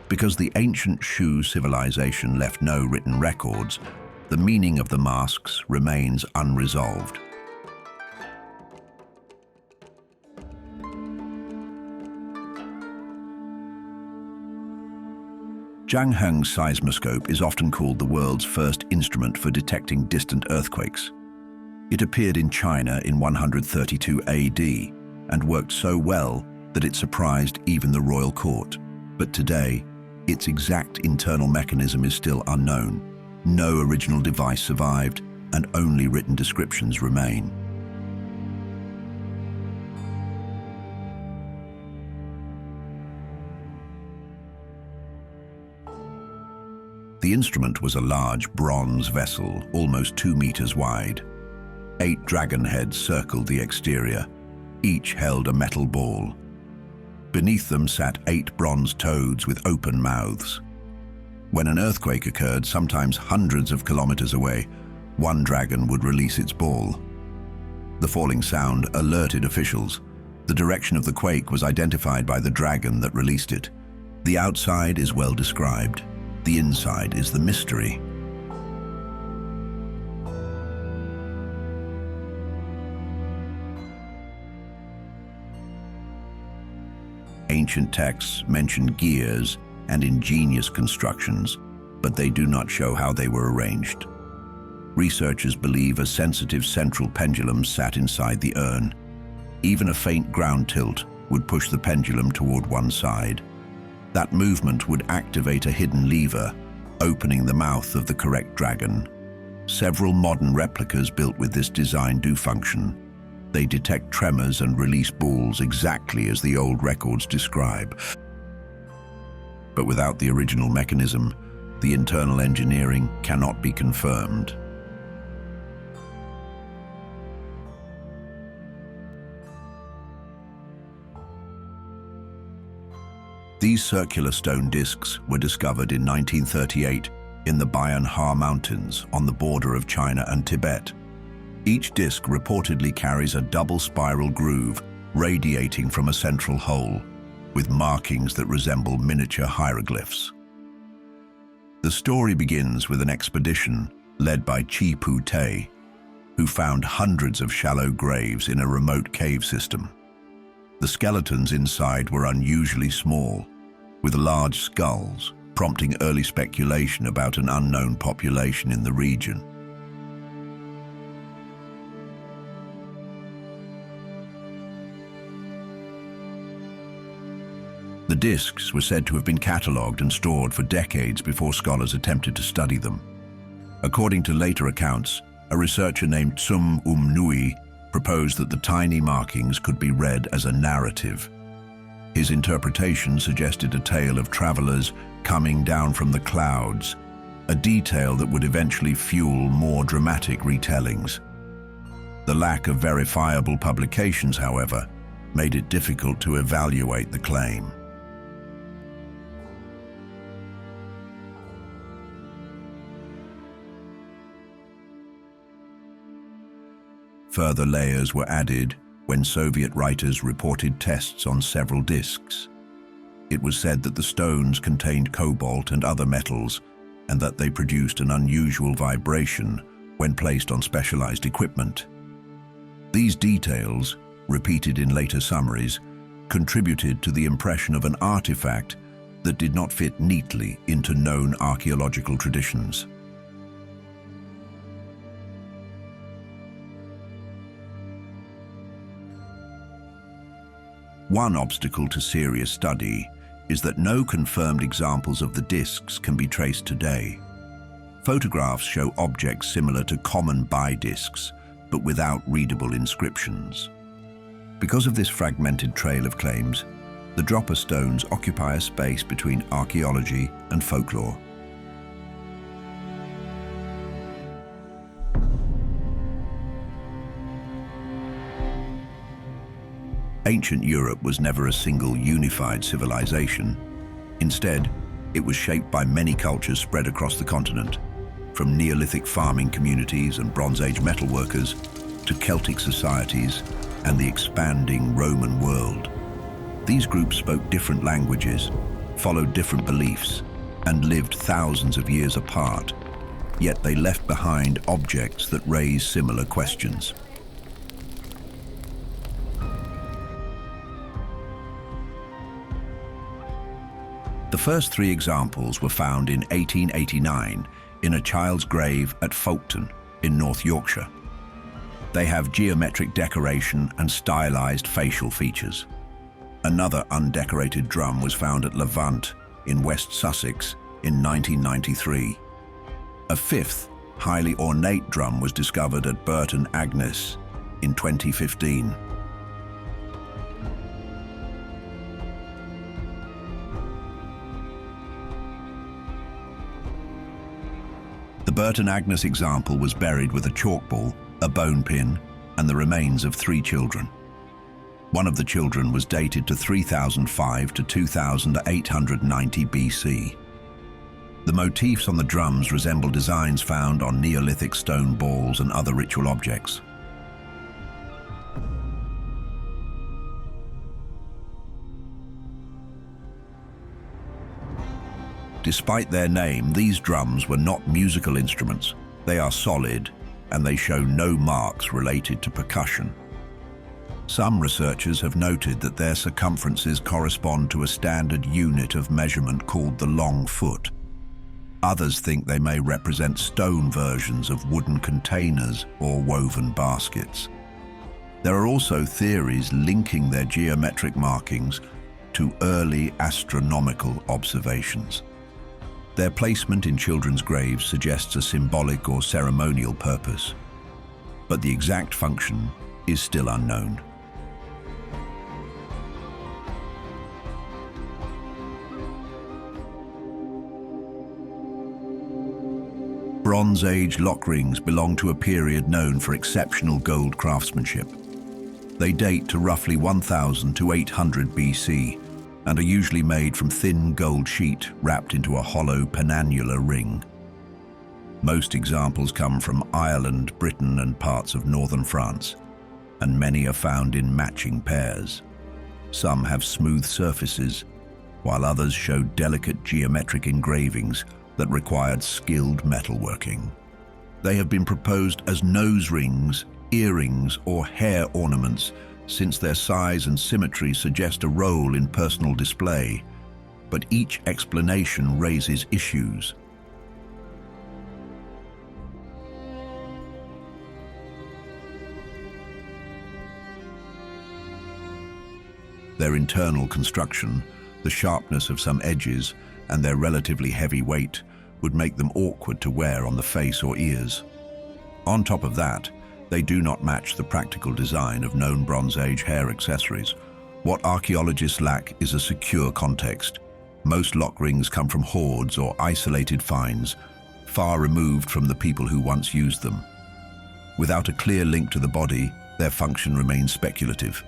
Because the ancient Shu civilization left no written records, the meaning of the masks remains unresolved. Zhangheng's seismoscope is often called the world's first instrument for detecting distant earthquakes. It appeared in China in 132 AD and worked so well that it surprised even the royal court. But today, its exact internal mechanism is still unknown. No original device survived, and only written descriptions remain. The instrument was a large bronze vessel, almost 2 meters wide. 8 dragon heads circled the exterior. Each held a metal ball. Beneath them sat 8 bronze toads with open mouths. When an earthquake occurred, sometimes hundreds of kilometers away, one dragon would release its ball. The falling sound alerted officials. The direction of the quake was identified by the dragon that released it. The outside is well described. The inside is the mystery. Ancient texts mention gears and ingenious constructions, but they do not show how they were arranged. Researchers believe a sensitive central pendulum sat inside the urn. Even a faint ground tilt would push the pendulum toward one side. That movement would activate a hidden lever, opening the mouth of the correct dragon. Several modern replicas built with this design do function. They detect tremors and release balls exactly as the old records describe. But without the original mechanism, the internal engineering cannot be confirmed. These circular stone discs were discovered in 1938 in the Bayan-Ha Mountains on the border of China and Tibet. Each disc reportedly carries a double spiral groove radiating from a central hole, with markings that resemble miniature hieroglyphs. The story begins with an expedition led by Chi Pu Te, who found hundreds of shallow graves in a remote cave system. The skeletons inside were unusually small, with large skulls, prompting early speculation about an unknown population in the region. The discs were said to have been catalogued and stored for decades before scholars attempted to study them. According to later accounts, a researcher named Tsum Nui proposed that the tiny markings could be read as a narrative. His interpretation suggested a tale of travelers coming down from the clouds, a detail that would eventually fuel more dramatic retellings. The lack of verifiable publications, however, made it difficult to evaluate the claim. Further layers were added when Soviet writers reported tests on several discs. It was said that the stones contained cobalt and other metals, and that they produced an unusual vibration when placed on specialized equipment. These details, repeated in later summaries, contributed to the impression of an artifact that did not fit neatly into known archaeological traditions. One obstacle to serious study is that no confirmed examples of the discs can be traced today. Photographs show objects similar to common discs, but without readable inscriptions. Because of this fragmented trail of claims, the dropper stones occupy a space between archaeology and folklore. Ancient Europe was never a single unified civilization. Instead, it was shaped by many cultures spread across the continent, from Neolithic farming communities and Bronze Age metalworkers to Celtic societies and the expanding Roman world. These groups spoke different languages, followed different beliefs, and lived thousands of years apart, yet they left behind objects that raise similar questions. The first three examples were found in 1889 in a child's grave at Folkestone in North Yorkshire. They have geometric decoration and stylized facial features. Another undecorated drum was found at Levant in West Sussex in 1993. A fifth, highly ornate drum was discovered at Burton Agnes in 2015. The Burton Agnes example was buried with a chalk ball, a bone pin, and the remains of 3 children. One of the children was dated to 3005 to 2890 BC. The motifs on the drums resemble designs found on Neolithic stone balls and other ritual objects. Despite their name, these drums were not musical instruments. They are solid, and they show no marks related to percussion. Some researchers have noted that their circumferences correspond to a standard unit of measurement called the long foot. Others think they may represent stone versions of wooden containers or woven baskets. There are also theories linking their geometric markings to early astronomical observations. Their placement in children's graves suggests a symbolic or ceremonial purpose, but the exact function is still unknown. Bronze Age lock rings belong to a period known for exceptional gold craftsmanship. They date to roughly 1000 to 800 BC and are usually made from thin gold sheet wrapped into a hollow penannular ring. Most examples come from Ireland, Britain, and parts of northern France, and many are found in matching pairs. Some have smooth surfaces, while others show delicate geometric engravings that required skilled metalworking. They have been proposed as nose rings, earrings, or hair ornaments, since their size and symmetry suggest a role in personal display, but each explanation raises issues. Their internal construction, the sharpness of some edges, and their relatively heavy weight would make them awkward to wear on the face or ears. On top of that, they do not match the practical design of known Bronze Age hair accessories. What archaeologists lack is a secure context. Most lock rings come from hoards or isolated finds, far removed from the people who once used them. Without a clear link to the body, their function remains speculative.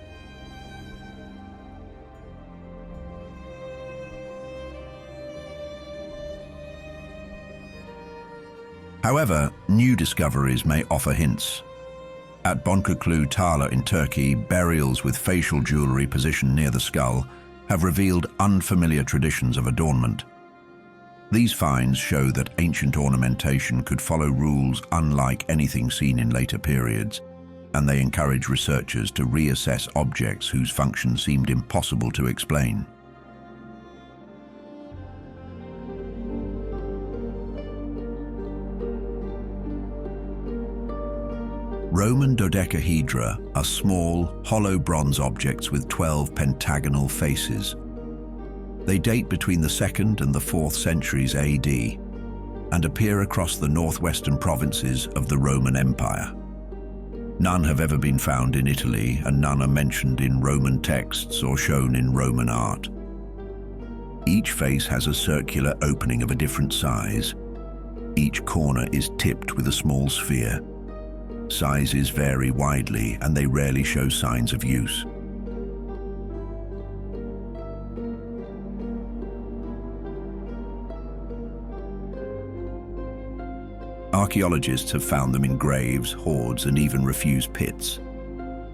However, new discoveries may offer hints. At Boncuklu Tala in Turkey, burials with facial jewelry positioned near the skull have revealed unfamiliar traditions of adornment. These finds show that ancient ornamentation could follow rules unlike anything seen in later periods, and they encourage researchers to reassess objects whose function seemed impossible to explain. Roman dodecahedra are small, hollow bronze objects with 12 pentagonal faces. They date between the 2nd and the 4th centuries AD and appear across the northwestern provinces of the Roman Empire. None have ever been found in Italy, and none are mentioned in Roman texts or shown in Roman art. Each face has a circular opening of a different size. Each corner is tipped with a small sphere. Sizes vary widely, and they rarely show signs of use. Archaeologists have found them in graves, hoards, and even refuse pits.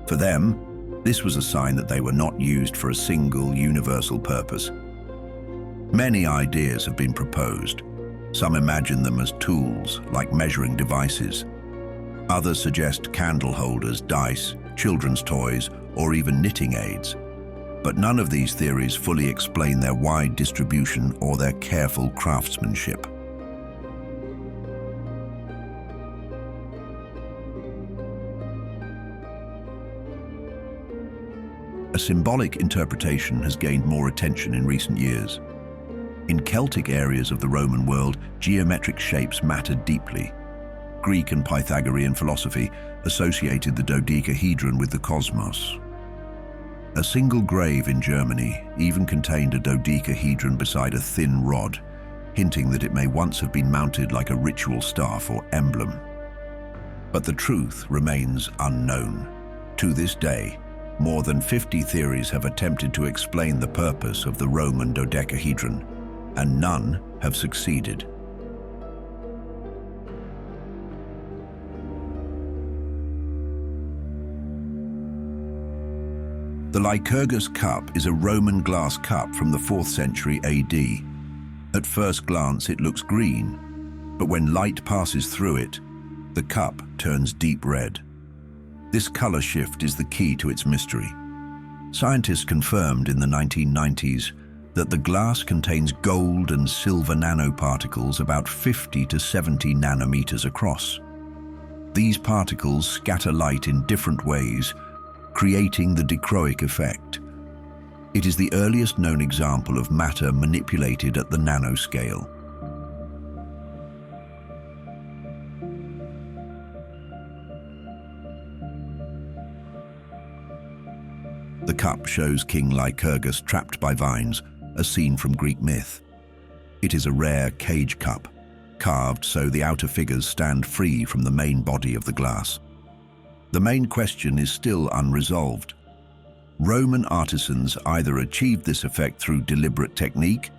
For them, this was a sign that they were not used for a single, universal purpose. Many ideas have been proposed. Some imagine them as tools, like measuring devices. Others suggest candle holders, dice, children's toys, or even knitting aids. But none of these theories fully explain their wide distribution or their careful craftsmanship. A symbolic interpretation has gained more attention in recent years. In Celtic areas of the Roman world, geometric shapes mattered deeply. Greek and Pythagorean philosophy associated the dodecahedron with the cosmos. A single grave in Germany even contained a dodecahedron beside a thin rod, hinting that it may once have been mounted like a ritual staff or emblem. But the truth remains unknown. To this day, more than 50 theories have attempted to explain the purpose of the Roman dodecahedron, and none have succeeded. The Lycurgus cup is a Roman glass cup from the 4th century AD. At first glance, it looks green, but when light passes through it, the cup turns deep red. This color shift is the key to its mystery. Scientists confirmed in the 1990s that the glass contains gold and silver nanoparticles about 50 to 70 nanometers across. These particles scatter light in different ways, creating the dichroic effect. It is the earliest known example of matter manipulated at the nanoscale. The cup shows King Lycurgus trapped by vines, a scene from Greek myth. It is a rare cage cup, carved so the outer figures stand free from the main body of the glass. The main question is still unresolved. Roman artisans either achieved this effect through deliberate technique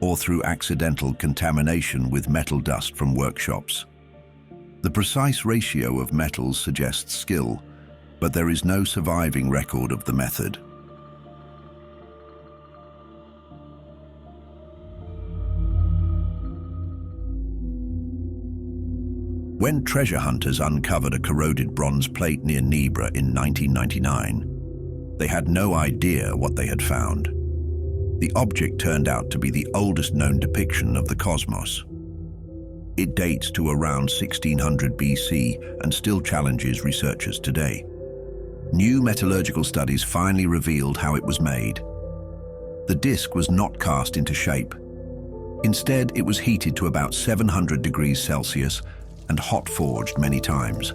or through accidental contamination with metal dust from workshops. The precise ratio of metals suggests skill, but there is no surviving record of the method. When treasure hunters uncovered a corroded bronze plate near Nibra in 1999, they had no idea what they had found. The object turned out to be the oldest known depiction of the cosmos. It dates to around 1600 BC and still challenges researchers today. New metallurgical studies finally revealed how it was made. The disc was not cast into shape. Instead, it was heated to about 700 degrees Celsius and hot forged many times.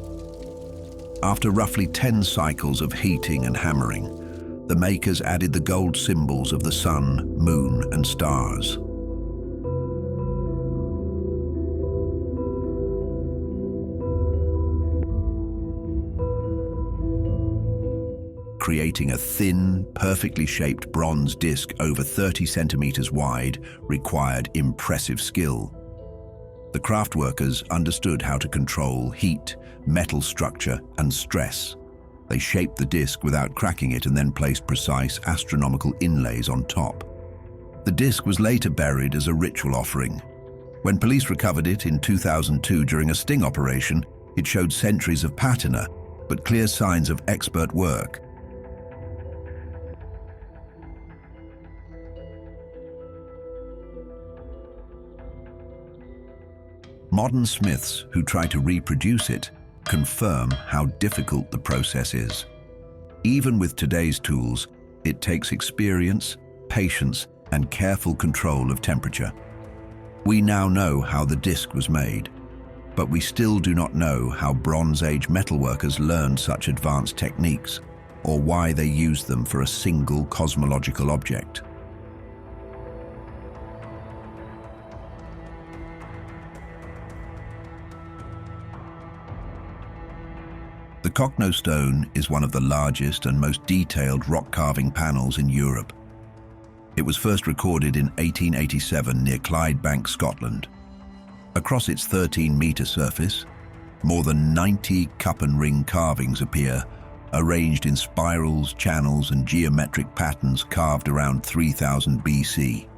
After roughly 10 cycles of heating and hammering, the makers added the gold symbols of the sun, moon, and stars. Creating a thin, perfectly shaped bronze disc over 30 centimeters wide required impressive skill. The craft workers understood how to control heat, metal structure, and stress. They shaped the disc without cracking it and then placed precise astronomical inlays on top. The disc was later buried as a ritual offering. When police recovered it in 2002 during a sting operation, it showed centuries of patina, but clear signs of expert work. Modern smiths who try to reproduce it confirm how difficult the process is. Even with today's tools, it takes experience, patience, and careful control of temperature. We now know how the disc was made, but we still do not know how Bronze Age metalworkers learned such advanced techniques, or why they used them for a single cosmological object. The Cockno stone is one of the largest and most detailed rock carving panels in Europe. It was first recorded in 1887 near Clydebank, Scotland. Across its 13-meter surface, more than 90 cup and ring carvings appear, arranged in spirals, channels, and geometric patterns carved around 3000 BC.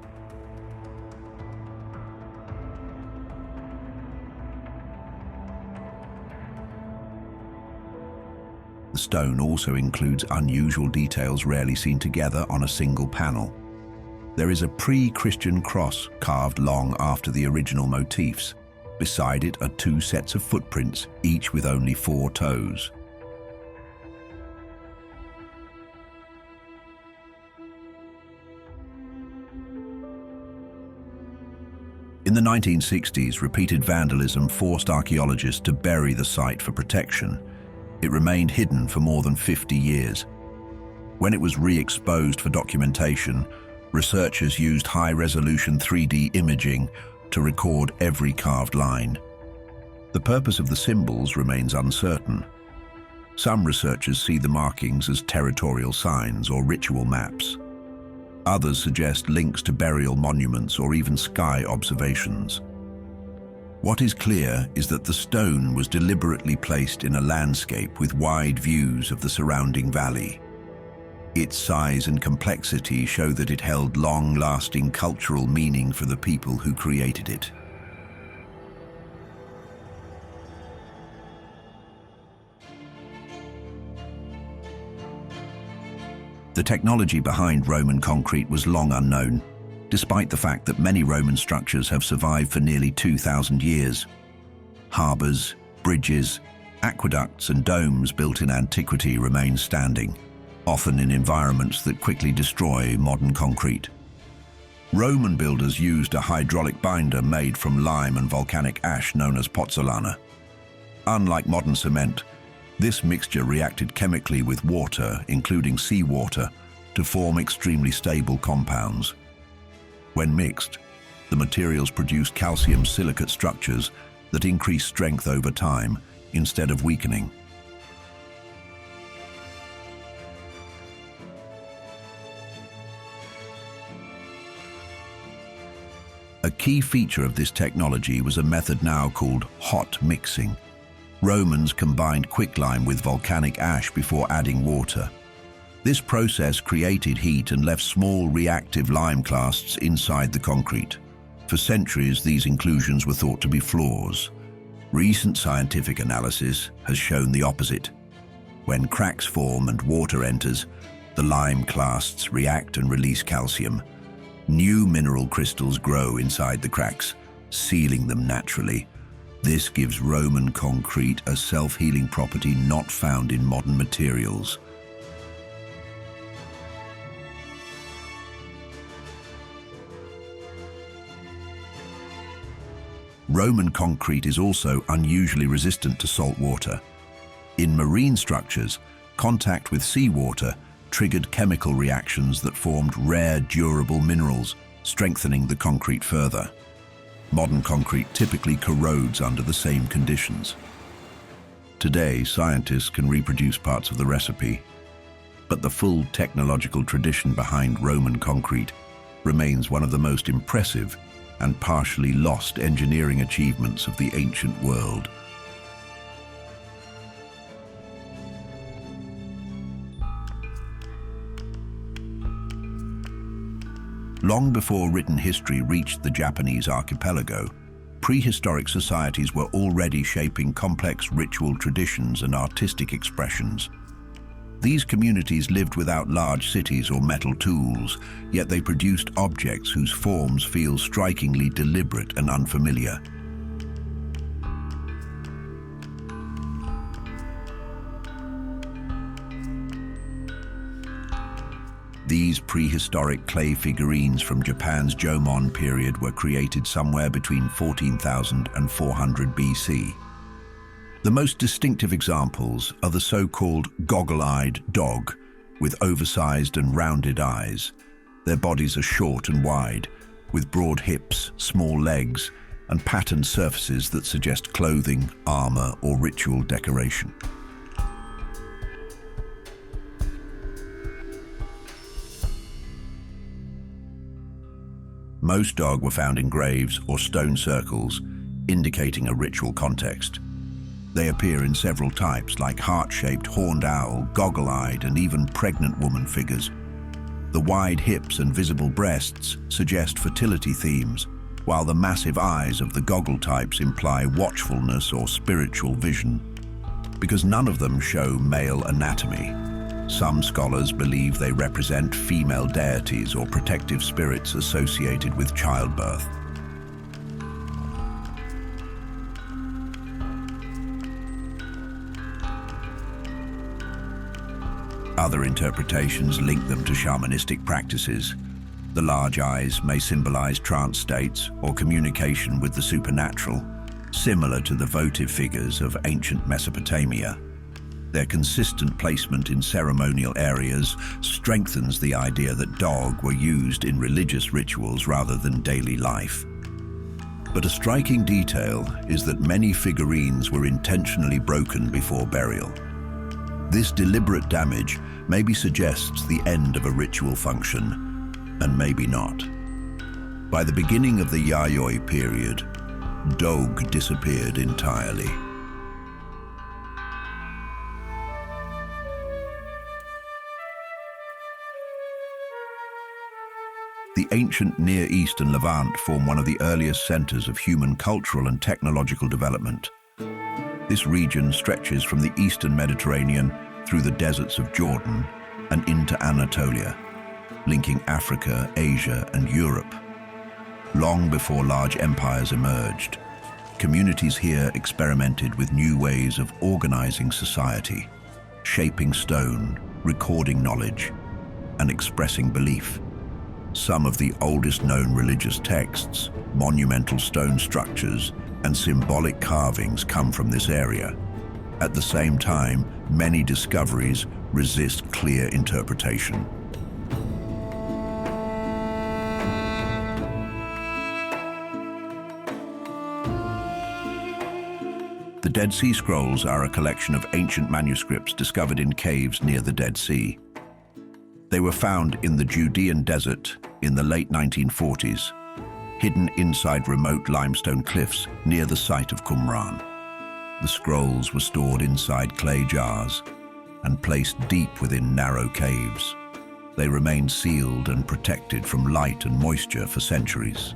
The stone also includes unusual details rarely seen together on a single panel. There is a pre-Christian cross carved long after the original motifs. Beside it are 2 sets of footprints, each with only 4 toes. In the 1960s, repeated vandalism forced archaeologists to bury the site for protection. It remained hidden for more than 50 years. When it was re-exposed for documentation, researchers used high-resolution 3D imaging to record every carved line. The purpose of the symbols remains uncertain. Some researchers see the markings as territorial signs or ritual maps. Others suggest links to burial monuments or even sky observations. What is clear is that the stone was deliberately placed in a landscape with wide views of the surrounding valley. Its size and complexity show that it held long-lasting cultural meaning for the people who created it. The technology behind Roman concrete was long unknown, despite the fact that many Roman structures have survived for nearly 2,000 years. Harbors, bridges, aqueducts, and domes built in antiquity remain standing, often in environments that quickly destroy modern concrete. Roman builders used a hydraulic binder made from lime and volcanic ash known as pozzolana. Unlike modern cement, this mixture reacted chemically with water, including seawater, to form extremely stable compounds. When mixed, the materials produced calcium silicate structures that increase strength over time instead of weakening. A key feature of this technology was a method now called hot mixing. Romans combined quicklime with volcanic ash before adding water. This process created heat and left small reactive lime clasts inside the concrete. For centuries, these inclusions were thought to be flaws. Recent scientific analysis has shown the opposite. When cracks form and water enters, the lime clasts react and release calcium. New mineral crystals grow inside the cracks, sealing them naturally. This gives Roman concrete a self-healing property not found in modern materials. Roman concrete is also unusually resistant to salt water. In marine structures, contact with seawater triggered chemical reactions that formed rare, durable minerals, strengthening the concrete further. Modern concrete typically corrodes under the same conditions. Today, scientists can reproduce parts of the recipe, but the full technological tradition behind Roman concrete remains one of the most impressive and partially lost engineering achievements of the ancient world. Long before written history reached the Japanese archipelago, prehistoric societies were already shaping complex ritual traditions and artistic expressions. These communities lived without large cities or metal tools, yet they produced objects whose forms feel strikingly deliberate and unfamiliar. These prehistoric clay figurines from Japan's Jomon period were created somewhere between 14,000 and 400 BC. The most distinctive examples are the so-called goggle-eyed dog, with oversized and rounded eyes. Their bodies are short and wide, with broad hips, small legs, and patterned surfaces that suggest clothing, armor, or ritual decoration. Most dog were found in graves or stone circles, indicating a ritual context. They appear in several types, like heart-shaped horned owl, goggle-eyed, and even pregnant woman figures. The wide hips and visible breasts suggest fertility themes, while the massive eyes of the goggle types imply watchfulness or spiritual vision. Because none of them show male anatomy, some scholars believe they represent female deities or protective spirits associated with childbirth. Other interpretations link them to shamanistic practices. The large eyes may symbolize trance states or communication with the supernatural, similar to the votive figures of ancient Mesopotamia. Their consistent placement in ceremonial areas strengthens the idea that dog were used in religious rituals rather than daily life. But a striking detail is that many figurines were intentionally broken before burial. This deliberate damage maybe suggests the end of a ritual function, and maybe not. By the beginning of the Yayoi period, dog disappeared entirely. The ancient Near East and Levant form one of the earliest centers of human cultural and technological development. This region stretches from the eastern Mediterranean through the deserts of Jordan and into Anatolia, linking Africa, Asia, and Europe. Long before large empires emerged, communities here experimented with new ways of organizing society, shaping stone, recording knowledge, and expressing belief. Some of the oldest known religious texts, monumental stone structures, and symbolic carvings come from this area. At the same time, many discoveries resist clear interpretation. The Dead Sea Scrolls are a collection of ancient manuscripts discovered in caves near the Dead Sea. They were found in the Judean desert in the late 1940s, hidden inside remote limestone cliffs near the site of Qumran. The scrolls were stored inside clay jars and placed deep within narrow caves. They remained sealed and protected from light and moisture for centuries.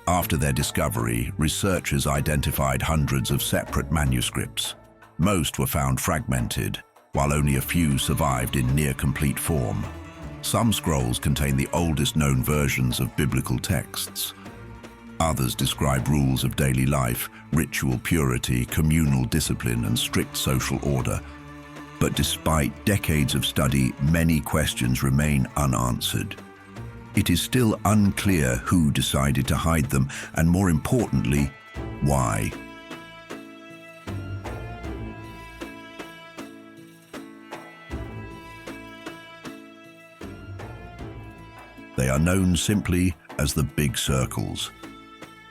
After their discovery, researchers identified hundreds of separate manuscripts. Most were found fragmented, while only a few survived in near-complete form. Some scrolls contain the oldest known versions of biblical texts. Others describe rules of daily life, ritual purity, communal discipline, and strict social order. But despite decades of study, many questions remain unanswered. It is still unclear who decided to hide them, and more importantly, why. They are known simply as the Big Circles.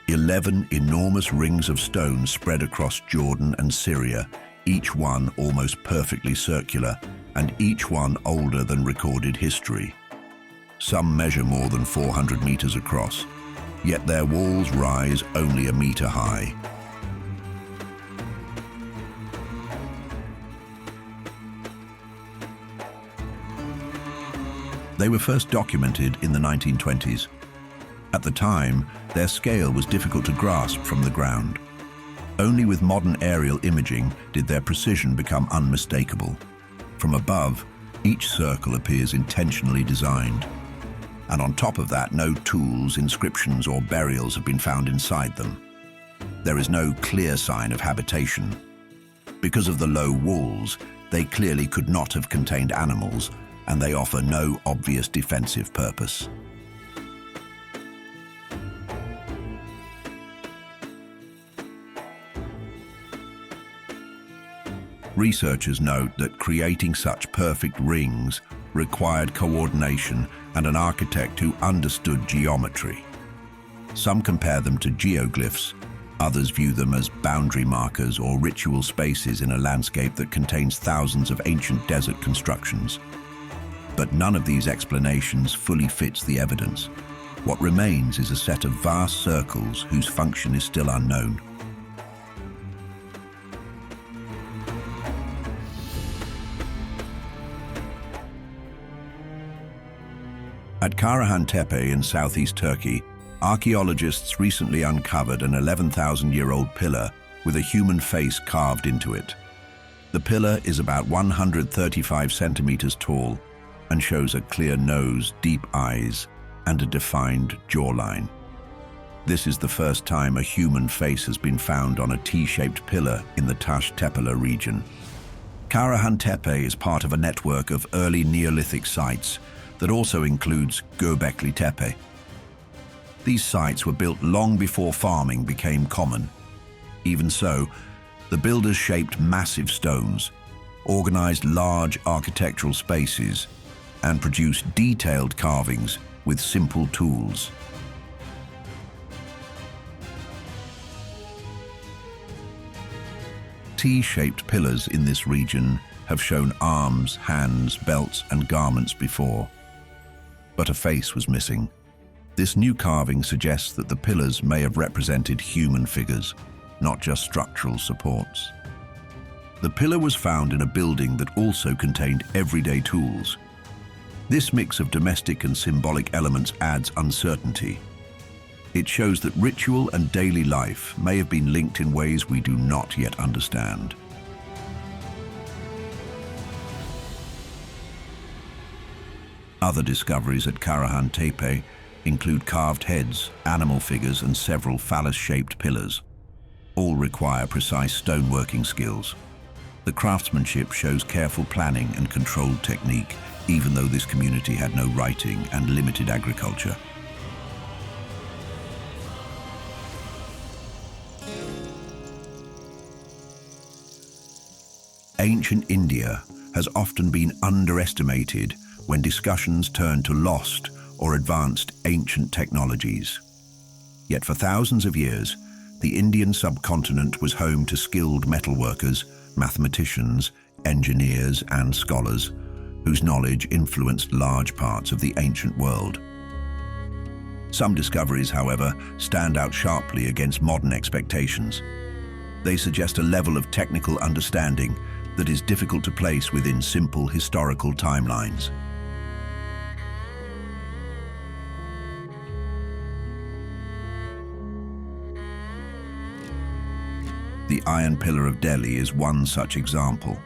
11 enormous rings of stone spread across Jordan and Syria, each one almost perfectly circular, and each one older than recorded history. Some measure more than 400 meters across, yet their walls rise only a meter high. They were first documented in the 1920s. At the time, their scale was difficult to grasp from the ground. Only with modern aerial imaging did their precision become unmistakable. From above, each circle appears intentionally designed. And on top of that, no tools, inscriptions, or burials have been found inside them. There is no clear sign of habitation. Because of the low walls, they clearly could not have contained animals, and they offer no obvious defensive purpose. Researchers note that creating such perfect rings required coordination and an architect who understood geometry. Some compare them to geoglyphs, others view them as boundary markers or ritual spaces in a landscape that contains thousands of ancient desert constructions. But none of these explanations fully fits the evidence. What remains is a set of vast circles whose function is still unknown. At Karahan Tepe in southeast Turkey, archaeologists recently uncovered an 11,000-year-old pillar with a human face carved into it. The pillar is about 135 centimeters tall and shows a clear nose, deep eyes, and a defined jawline. This is the first time a human face has been found on a T-shaped pillar in the Taş Tepeler region. Karahan Tepe is part of a network of early Neolithic sites that also includes Göbekli Tepe. These sites were built long before farming became common. Even so, the builders shaped massive stones, organized large architectural spaces, and produced detailed carvings with simple tools. T-shaped pillars in this region have shown arms, hands, belts, and garments before, but a face was missing. This new carving suggests that the pillars may have represented human figures, not just structural supports. The pillar was found in a building that also contained everyday tools. This mix of domestic and symbolic elements adds uncertainty. It shows that ritual and daily life may have been linked in ways we do not yet understand. Other discoveries at Karahan Tepe include carved heads, animal figures, and several phallus-shaped pillars. All require precise stoneworking skills. The craftsmanship shows careful planning and controlled technique, even though this community had no writing and limited agriculture. Ancient India has often been underestimated when discussions turn to lost or advanced ancient technologies. Yet for thousands of years, the Indian subcontinent was home to skilled metalworkers, mathematicians, engineers, and scholars whose knowledge influenced large parts of the ancient world. Some discoveries, however, stand out sharply against modern expectations. They suggest a level of technical understanding that is difficult to place within simple historical timelines. The Iron Pillar of Delhi is one such example.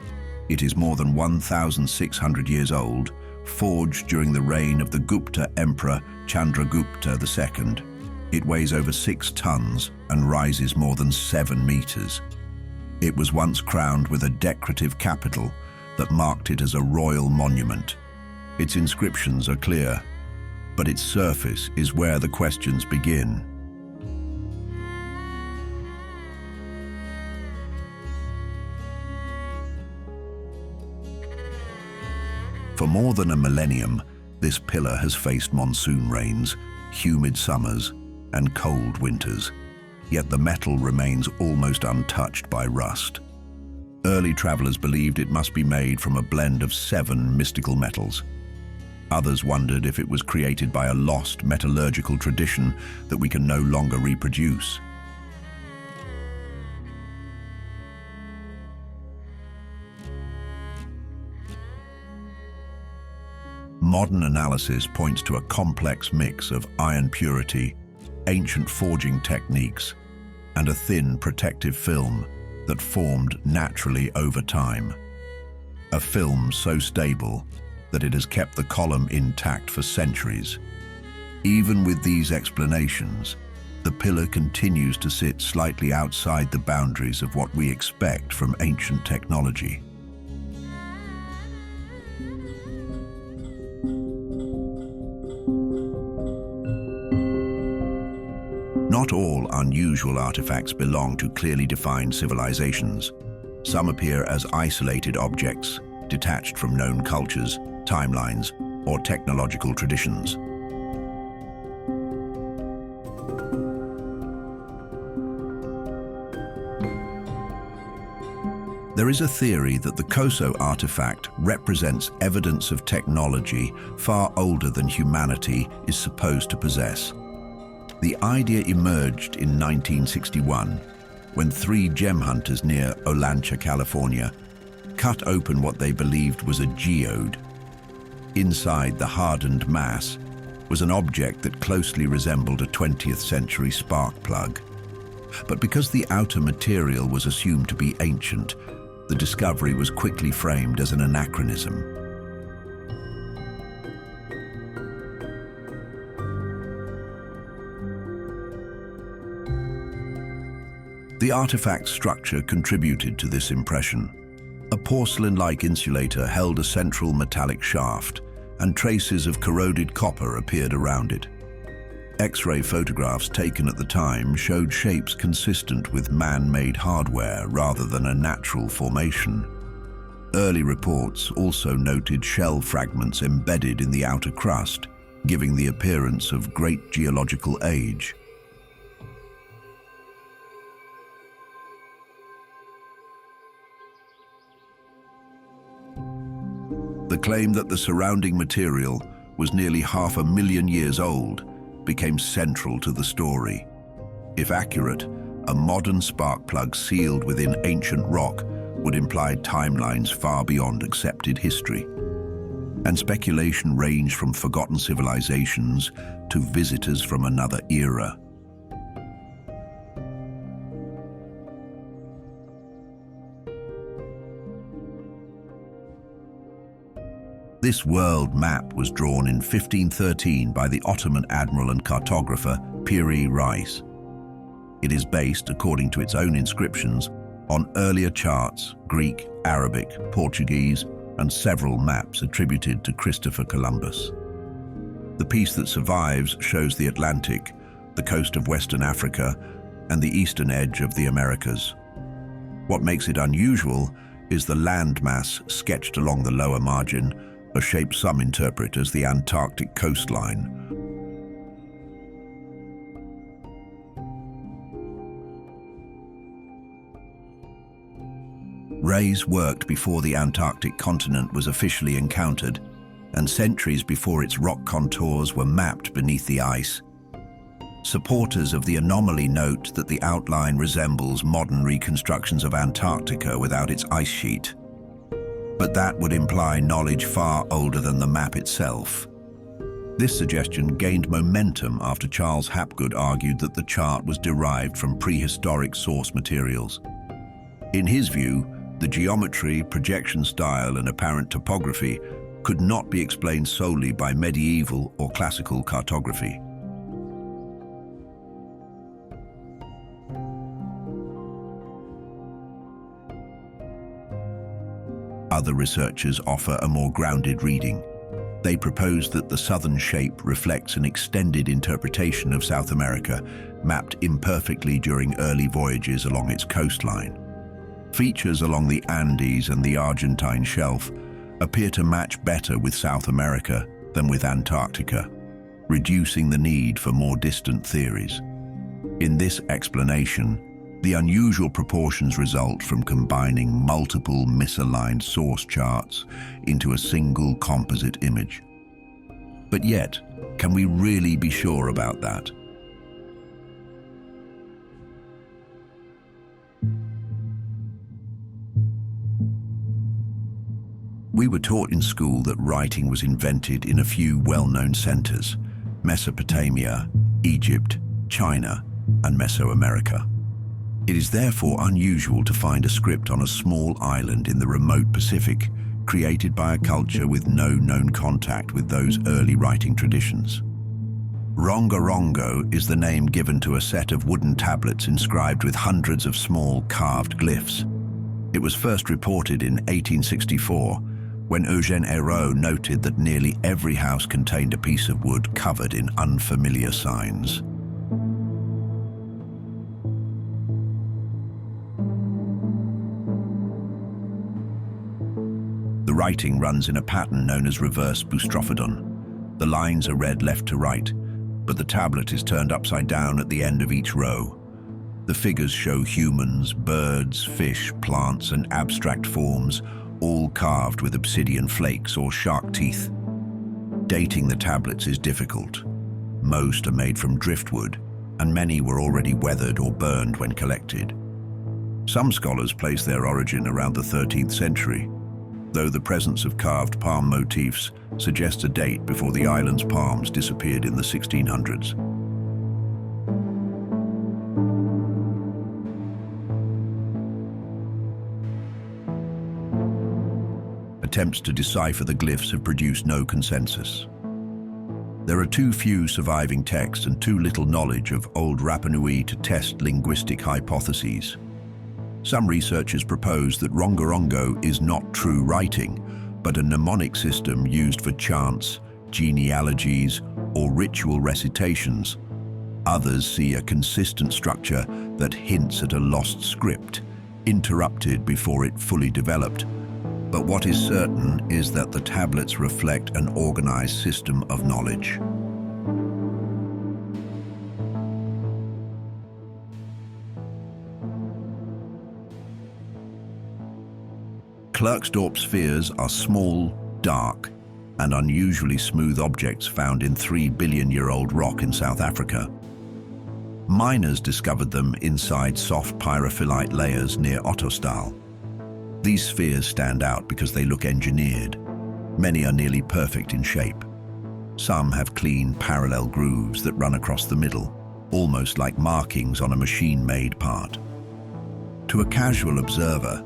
It is more than 1,600 years old, forged during the reign of the Gupta Emperor Chandragupta II. It weighs over 6 tons and rises more than 7 meters. It was once crowned with a decorative capital that marked it as a royal monument. Its inscriptions are clear, but its surface is where the questions begin. For more than a millennium, this pillar has faced monsoon rains, humid summers, and cold winters, yet the metal remains almost untouched by rust. Early travelers believed it must be made from a blend of 7 mystical metals. Others wondered if it was created by a lost metallurgical tradition that we can no longer reproduce. Modern analysis points to a complex mix of iron purity, ancient forging techniques, and a thin protective film that formed naturally over time. A film so stable that it has kept the column intact for centuries. Even with these explanations, the pillar continues to sit slightly outside the boundaries of what we expect from ancient technology. Not all unusual artifacts belong to clearly defined civilizations. Some appear as isolated objects, detached from known cultures, timelines, or technological traditions. There is a theory that the Koso artifact represents evidence of technology far older than humanity is supposed to possess. The idea emerged in 1961 when 3 gem hunters near Olancha, California, cut open what they believed was a geode. Inside the hardened mass was an object that closely resembled a 20th century spark plug. But because the outer material was assumed to be ancient, the discovery was quickly framed as an anachronism. The artifact's structure contributed to this impression. A porcelain-like insulator held a central metallic shaft, and traces of corroded copper appeared around it. X-ray photographs taken at the time showed shapes consistent with man-made hardware rather than a natural formation. Early reports also noted shell fragments embedded in the outer crust, giving the appearance of great geological age. The claim that the surrounding material was nearly 500,000 years old became central to the story. If accurate, a modern spark plug sealed within ancient rock would imply timelines far beyond accepted history. And speculation ranged from forgotten civilizations to visitors from another era. This world map was drawn in 1513 by the Ottoman admiral and cartographer Piri Reis. It is based, according to its own inscriptions, on earlier charts, Greek, Arabic, Portuguese, and several maps attributed to Christopher Columbus. The piece that survives shows the Atlantic, the coast of Western Africa, and the eastern edge of the Americas. What makes it unusual is the landmass sketched along the lower margin, a shape some interpret as the Antarctic coastline. Rays worked before the Antarctic continent was officially encountered, and centuries before its rock contours were mapped beneath the ice. Supporters of the anomaly note that the outline resembles modern reconstructions of Antarctica without its ice sheet. But that would imply knowledge far older than the map itself. This suggestion gained momentum after Charles Hapgood argued that the chart was derived from prehistoric source materials. In his view, the geometry, projection style, and apparent topography could not be explained solely by medieval or classical cartography. Other researchers offer a more grounded reading. They propose that the southern shape reflects an extended interpretation of South America, mapped imperfectly during early voyages along its coastline. Features along the Andes and the Argentine Shelf appear to match better with South America than with Antarctica, reducing the need for more distant theories. In this explanation, the unusual proportions result from combining multiple misaligned source charts into a single composite image. But yet, can we really be sure about that? We were taught in school that writing was invented in a few well-known centers: Mesopotamia, Egypt, China, and Mesoamerica. It is therefore unusual to find a script on a small island in the remote Pacific, created by a culture with no known contact with those early writing traditions. Rongorongo is the name given to a set of wooden tablets inscribed with hundreds of small carved glyphs. It was first reported in 1864, when Eugène Hérault noted that nearly every house contained a piece of wood covered in unfamiliar signs. The writing runs in a pattern known as reverse boustrophodon. The lines are read left to right, but the tablet is turned upside down at the end of each row. The figures show humans, birds, fish, plants, and abstract forms, all carved with obsidian flakes or shark teeth. Dating the tablets is difficult. Most are made from driftwood, and many were already weathered or burned when collected. Some scholars place their origin around the 13th century, though the presence of carved palm motifs suggests a date before the island's palms disappeared in the 1600s. Attempts to decipher the glyphs have produced no consensus. There are too few surviving texts and too little knowledge of Old Rapa Nui to test linguistic hypotheses. Some researchers propose that Rongorongo is not true writing, but a mnemonic system used for chants, genealogies, or ritual recitations. Others see a consistent structure that hints at a lost script, interrupted before it fully developed. But what is certain is that the tablets reflect an organized system of knowledge. Klerksdorp spheres are small, dark, and unusually smooth objects found in 3-billion-year-old rock in South Africa. Miners discovered them inside soft pyrophyllite layers near Ottosdal. These spheres stand out because they look engineered. Many are nearly perfect in shape. Some have clean, parallel grooves that run across the middle, almost like markings on a machine-made part. To a casual observer,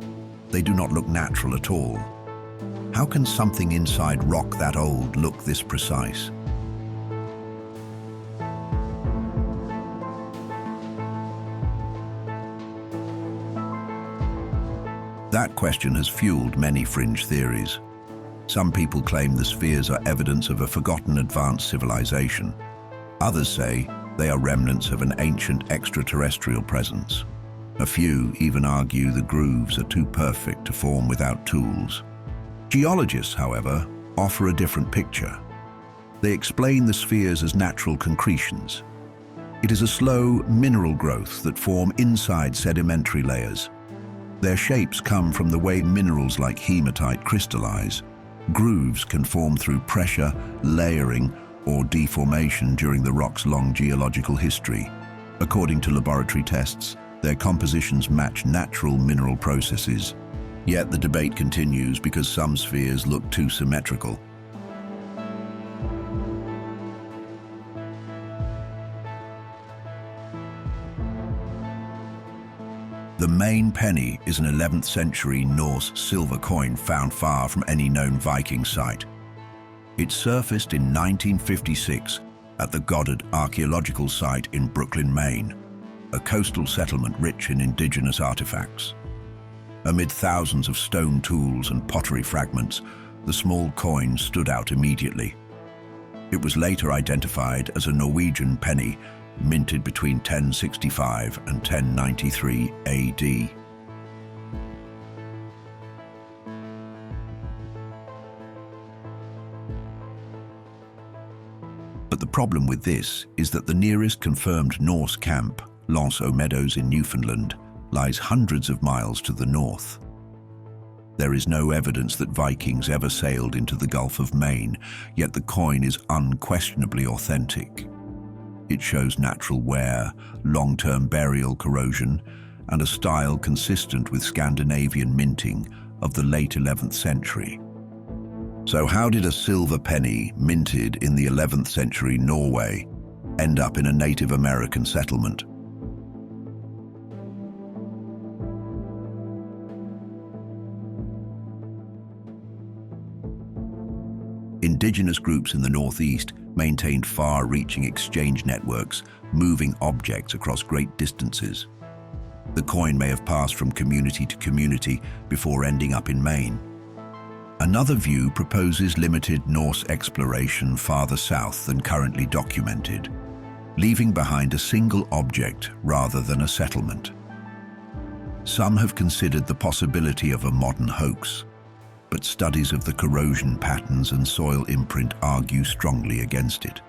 they do not look natural at all. How can something inside rock that old look this precise? That question has fueled many fringe theories. Some people claim the spheres are evidence of a forgotten advanced civilization. Others say they are remnants of an ancient extraterrestrial presence. A few even argue the grooves are too perfect to form without tools. Geologists, however, offer a different picture. They explain the spheres as natural concretions. It is a slow mineral growth that form inside sedimentary layers. Their shapes come from the way minerals like hematite crystallize. Grooves can form through pressure, layering, or deformation during the rock's long geological history. According to laboratory tests, their compositions match natural mineral processes. Yet the debate continues because some spheres look too symmetrical. The main penny is an 11th century Norse silver coin found far from any known Viking site. It surfaced in 1956 at the Goddard archaeological site in Brooklyn, Maine, a coastal settlement rich in indigenous artifacts. Amid thousands of stone tools and pottery fragments, the small coin stood out immediately. It was later identified as a Norwegian penny minted between 1065 and 1093 AD. But the problem with this is that the nearest confirmed Norse camp, L'Anse aux Meadows in Newfoundland, lies hundreds of miles to the north. There is no evidence that Vikings ever sailed into the Gulf of Maine, yet the coin is unquestionably authentic. It shows natural wear, long-term burial corrosion, and a style consistent with Scandinavian minting of the late 11th century. So how did a silver penny minted in the 11th century Norway end up in a Native American settlement? Indigenous groups in the Northeast maintained far-reaching exchange networks, moving objects across great distances. The coin may have passed from community to community before ending up in Maine. Another view proposes limited Norse exploration farther south than currently documented, leaving behind a single object rather than a settlement. Some have considered the possibility of a modern hoax, but studies of the corrosion patterns and soil imprint argue strongly against it.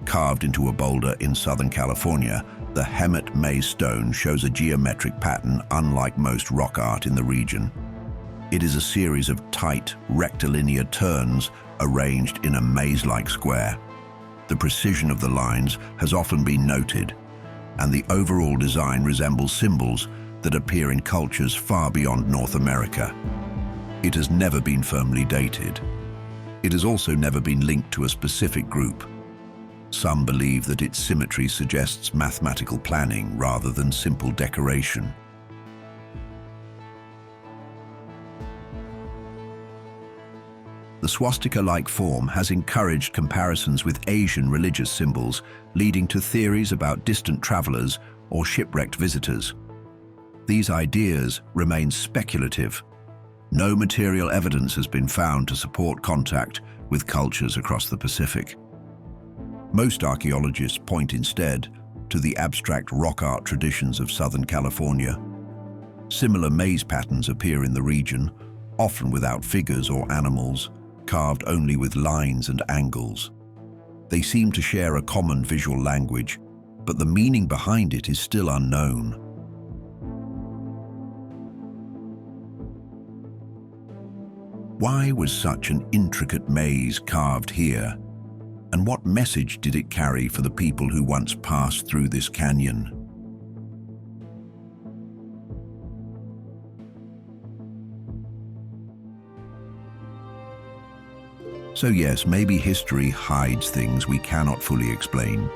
Carved into a boulder in Southern California, the Hemet Maze stone shows a geometric pattern unlike most rock art in the region. It is a series of tight, rectilinear turns arranged in a maze-like square. The precision of the lines has often been noted, and the overall design resembles symbols that appear in cultures far beyond North America. It has never been firmly dated. It has also never been linked to a specific group. Some believe that its symmetry suggests mathematical planning rather than simple decoration. The swastika-like form has encouraged comparisons with Asian religious symbols, leading to theories about distant travelers or shipwrecked visitors. These ideas remain speculative. No material evidence has been found to support contact with cultures across the Pacific. Most archaeologists point instead to the abstract rock art traditions of Southern California. Similar maze patterns appear in the region, often without figures or animals, carved only with lines and angles. They seem to share a common visual language, but the meaning behind it is still unknown. Why was such an intricate maze carved here? And what message did it carry for the people who once passed through this canyon? So yes, maybe history hides things we cannot fully explain,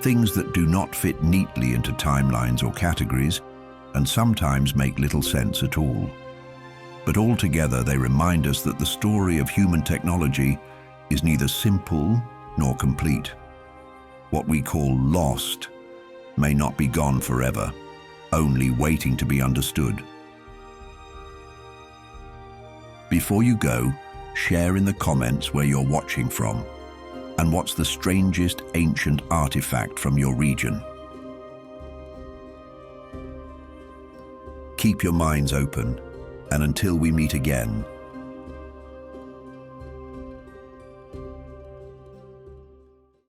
things that do not fit neatly into timelines or categories, and sometimes make little sense at all. But altogether, they remind us that the story of human technology is neither simple nor complete. What we call lost may not be gone forever, only waiting to be understood. Before you go, share in the comments where you're watching from and what's the strangest ancient artifact from your region. Keep your minds open, and until we meet again,